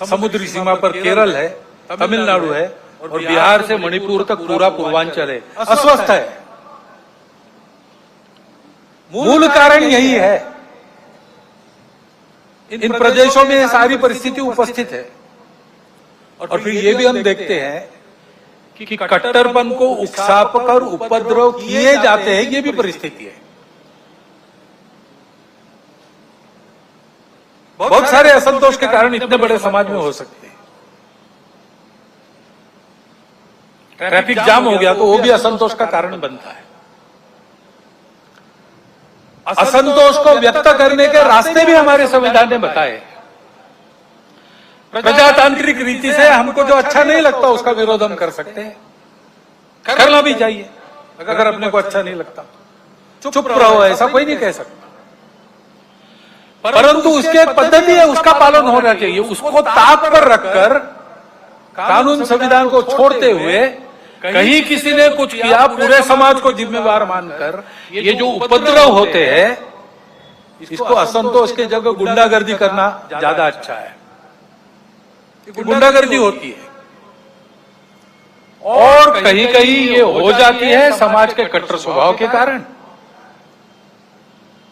Speaker 2: समुद्री सीमा पर केरल है, तमिलनाडु है, और बिहार से मणिपुर तक पूरा पूर्वांचल है, अस्वस्थ है। मूल कारण यही है, इन प्रदेशों में ये सारी परिस्थिति उपस्थित है। और फिर ये भी हम देखते हैं कि कट्टरपन को उकसाकर उपद्रव किए जाते हैं, ये भी परिस्थिति है। बहुत सारे असंतोष के कारण इतने बड़े समाज में हो सकते हैं। ट्रैफिक जाम हो गया तो वो भी असंतोष का कारण बनता है। असंतोष को व्यक्त करने के रास्ते भी हमारे संविधान ने बताए। प्रजातांत्रिक रीति से हमको जो अच्छा नहीं लगता उसका विरोध हम कर सकते हैं, करना भी चाहिए। अगर अपने को अच्छा नहीं लगता चुप रहो, ऐसा कोई नहीं कह सकता। परंतु उसकी एक पद्धति है, उसका पालन होना चाहिए। उसको ताक पर रखकर कानून संविधान को छोड़ते हुए कहीं किसी ने कुछ किया, पूरे समाज को जिम्मेवार मानकर ये जो उपद्रव होते हैं, इसको असंतोष के जगह गुंडागर्दी करना ज्यादा अच्छा है। गुंडागर्दी होती है और कहीं कहीं ये हो जाती है समाज के कट्टर स्वभाव के कारण,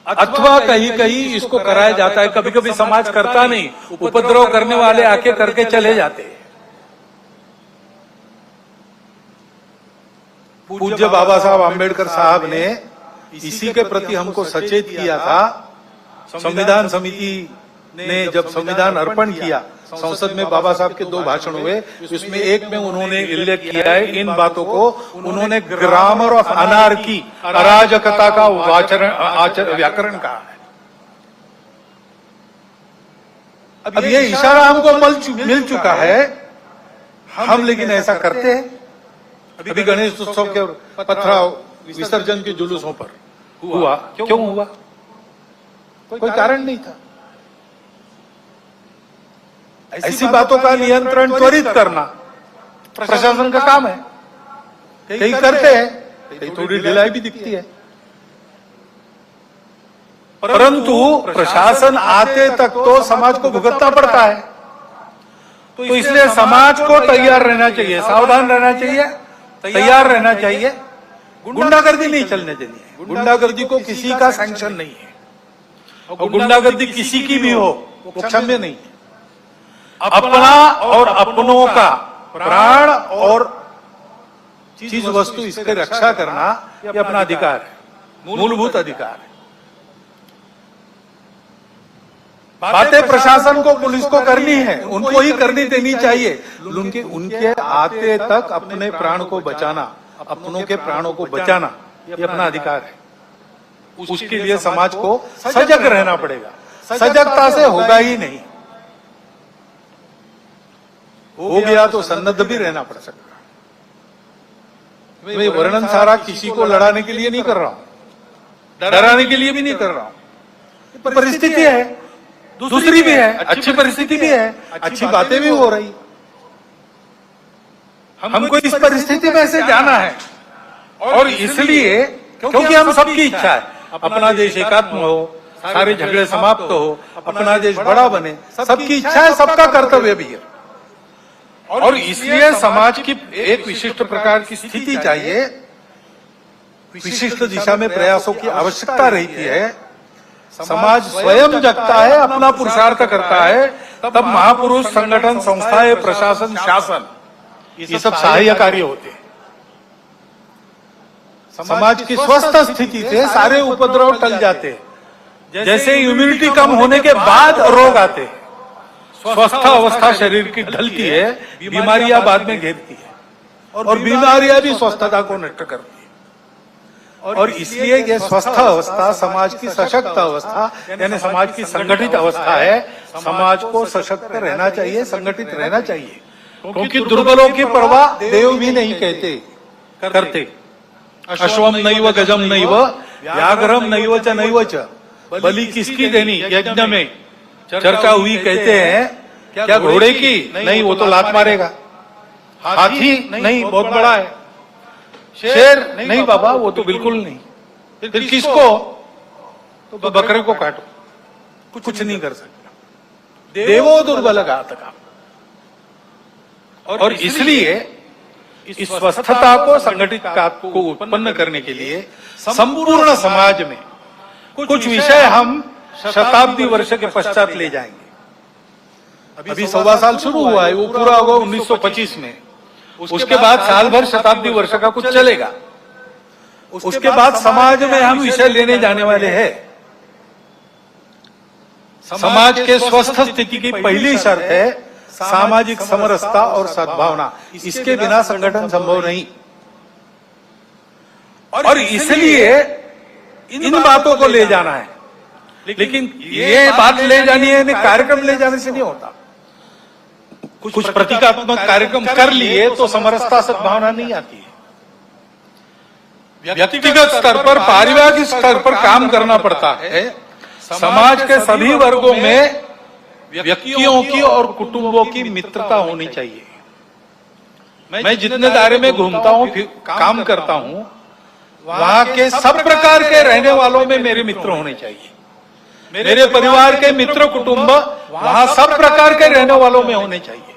Speaker 2: अथवा कहीं कहीं इसको कराया जाता है। कभी कभी समाज करता नहीं, उपद्रव करने वाले आके करके चले जाते हैं। पूज्य बाबा साहब आम्बेडकर साहब ने इसी के प्रति हमको सचेत किया था। संविधान समिति ने जब संविधान अर्पण किया, संसद में बाबा साहब के 2 भाषण हुए, उसमें एक में उन्होंने उल्लेख किया है, इन बातों को उन्होंने ग्रामर ऑफ अनार्की, अराजकता का व्याकरण कहा है। अब ये इशारा हमको मिल चुका है, हम लेकिन ऐसा करते हैं। अभी गणेश उत्सव के पथराव विसर्जन के जुलूसों पर हुआ, क्यों हुआ? कोई कारण नहीं था। ऐसी बातों का नियंत्रण त्वरित करना प्रशासन का काम है। कई करते हैं, कई थोड़ी ढिलाई भी दिखती है, परंतु प्रशासन आते तक तो समाज को भुगतना पड़ता है। तो इसलिए समाज को तैयार रहना चाहिए, सावधान रहना चाहिए, तैयार रहना चाहिए। गुंडागर्दी नहीं चलने देनी है। गुंडागर्दी को किसी का सैंक्शन नहीं है, और गुंडागर्दी किसी की भी हो वो क्षम्य नहीं है। अपना और अपनों का प्राण और चीज वस्तु इसकी रक्षा करना ये अपना अधिकार है, मूलभूत अधिकार है। बातें प्रशासन को, पुलिस को करनी है, उनको ही करनी देनी चाहिए। उनके आते तक अपने प्राण को बचाना, अपनों के प्राणों को बचाना ये अपना अधिकार है। उसके लिए समाज को सजग रहना पड़ेगा। सजगता से होगा ही नहीं, हो गया तो सन्नद्ध भी रहना पड़ सकता। मैं वर्णन सारा किसी को लड़ाने के लिए नहीं कर रहा हूं, डराने के लिए भी नहीं कर रहा हूं। परिस्थिति है, दूसरी भी है, अच्छी परिस्थिति भी है, अच्छी बातें भी हो रही। हमको इस परिस्थिति में से जाना है, और इसलिए क्योंकि हम सबकी इच्छा है अपना देश एकात्म हो, सारे झगड़े समाप्त हो, अपना देश बड़ा बने, सबकी इच्छा है, सबका कर्तव्य भी है। और इसलिए समाज की एक विशिष्ट प्रकार की स्थिति चाहिए, विशिष्ट दिशा में प्रयासों की आवश्यकता रहती है। समाज स्वयं जगता है, अपना पुरुषार्थ करता है, तब महापुरुष, संगठन, संस्थाएं, प्रशासन, शासन ये सब सहायकारी होते हैं। समाज की स्वस्थ स्थिति से सारे उपद्रव टल जाते हैं। जैसे इम्यूनिटी कम होने के बाद रोग आते हैं, स्वस्थ अवस्था शरीर की ढलती है, बीमारियां बाद में घेरती है, और बीमारियां भी स्वस्थता को नष्ट करती है। और इसलिए ये स्वस्थ अवस्था समाज की सशक्त अवस्था, यानी समाज की संगठित अवस्था है। समाज को सशक्त रहना चाहिए, संगठित रहना चाहिए, क्योंकि दुर्बलों की परवाह देव भी नहीं करते। अश्वम नैव गजम नैव व्याघ्रम नैव च नैव च, बलि किसकी देनी यज्ञ में चर्चा हुई। कहते हैं क्या घोड़े की? नहीं, वो तो लात मारेगा। हाथी? नहीं, बहुत बड़ा है। शेर? नहीं बाबा, वो तो बिल्कुल नहीं। फिर किसको? तो बकरे को काटो, कुछ नहीं कर सकता। देवो दुर्बल घातका। और इसलिए इस स्वस्थता को, संगठित को उत्पन्न करने के लिए संपूर्ण समाज में कुछ विषय हम शताब्दी वर्ष के पश्चात ले जाएंगे। अभी 1.25 साल शुरू हुआ है, वो पूरा होगा 1925 में। उसके बाद साल भर शताब्दी वर्ष का कुछ चलेगा। उसके बाद समाज में हम विषय लेने जाने वाले हैं। समाज के स्वस्थ स्थिति की पहली शर्त है सामाजिक समरसता और सद्भावना। इसके बिना संगठन संभव नहीं। और इसलिए इन बातों को ले जाना है। लेकिन ये बात ले जानी है, कार्यक्रम ले जाने से नहीं होता। कुछ प्रतीकात्मक कार्यक्रम कर लिए तो समरसता सद्भावना नहीं आती है। व्यक्तिगत स्तर पर, पारिवारिक स्तर पर काम करना पड़ता है। समाज के सभी वर्गों में व्यक्तियों की और कुटुंबों की मित्रता होनी चाहिए। मैं जितने दायरे में घूमता हूँ, काम करता हूँ, वहां के सब प्रकार के रहने वालों में मेरे मित्र होने चाहिए। मेरे परिवार के मित्र कुटुंब वहां सब प्रकार के रहने वालों में होने चाहिए।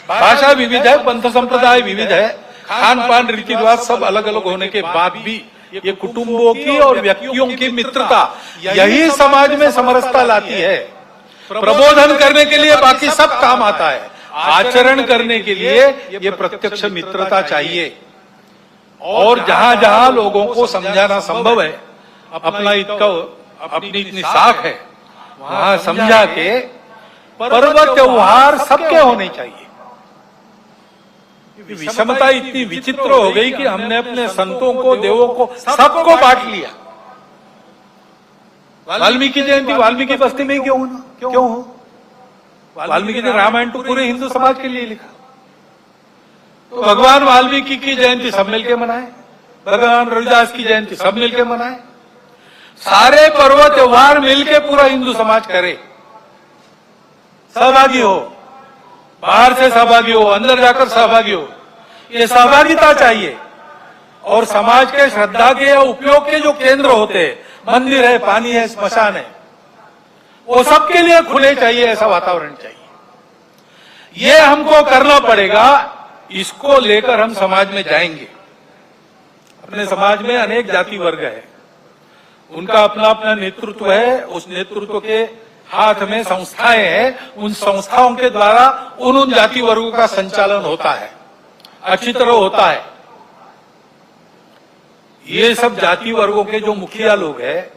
Speaker 2: भाषा विविध है, पंथ संप्रदाय विविध है, खान पान रीति रिवाज सब अलग अलग होने के बाद भी ये कुटुंबों की और व्यक्तियों की मित्रता यही समाज में समरसता लाती है। प्रबोधन करने के लिए बाकी सब काम आता है, आचरण करने के लिए ये प्रत्यक्ष मित्रता चाहिए। और जहां जहां लोगों को समझाना संभव है, अपनी इतनी साख है, वहां समझा के पर्व त्योहार सबके होने चाहिए। विषमता इतनी विचित्र हो गई कि हमने अपने संतों को, देवों को, सबको बांट लिया। वाल्मीकि जयंती वाल्मीकि बस्ती में क्यों हो? वाल्मीकि ने रामायण तो पूरे हिंदू समाज के लिए लिखा, तो भगवान वाल्मीकि की जयंती सब मिलके मनाए, भगवान रविदास की जयंती सब मिलके मनाए। सारे पर्व त्योहार मिलके पूरा हिंदू समाज करे, सहभागी हो, बाहर से सहभागी हो, अंदर जाकर सहभागी हो, ये सहभागिता चाहिए। और समाज के श्रद्धा के या उपयोग के जो केंद्र होते हैं, मंदिर है, पानी है, स्मशान है, वो सबके लिए खुले चाहिए, ऐसा वातावरण चाहिए। ये हमको करना पड़ेगा, इसको लेकर हम समाज में जाएंगे। अपने समाज में अनेक जाति वर्ग है, उनका अपना अपना नेतृत्व है, उस नेतृत्व के हाथ में संस्थाएं हैं, उन संस्थाओं के द्वारा उन जाति वर्गों का संचालन होता है, अच्छी तरह होता है। ये सब जाति वर्गों के जो मुखिया लोग हैं,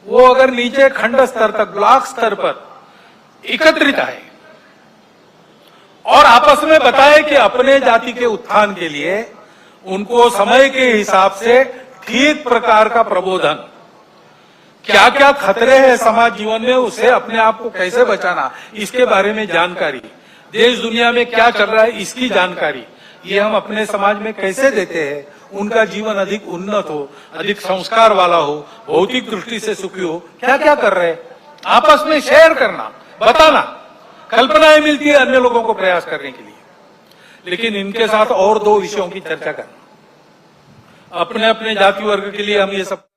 Speaker 2: वो अगर नीचे खंड स्तर तक, ब्लॉक स्तर पर एकत्रित आए और आपस में बताए कि अपने जाति के उत्थान के लिए उनको समय के हिसाब से ठीक प्रकार का प्रबोधन, क्या क्या खतरे हैं समाज जीवन में, उसे अपने आप को कैसे बचाना, इसके बारे में जानकारी, देश दुनिया में क्या चल रहा है इसकी जानकारी, ये हम अपने समाज में कैसे देते हैं, उनका जीवन अधिक उन्नत हो, अधिक संस्कार वाला हो, भौतिक दृष्टि से सुखी हो, क्या क्या कर रहे हैं आपस में शेयर करना, बताना, कल्पनाएं मिलती है अन्य लोगों को प्रयास करने के लिए। लेकिन इनके साथ और दो विषयों की चर्चा करना, अपने अपने जाति वर्ग के लिए हम ये सब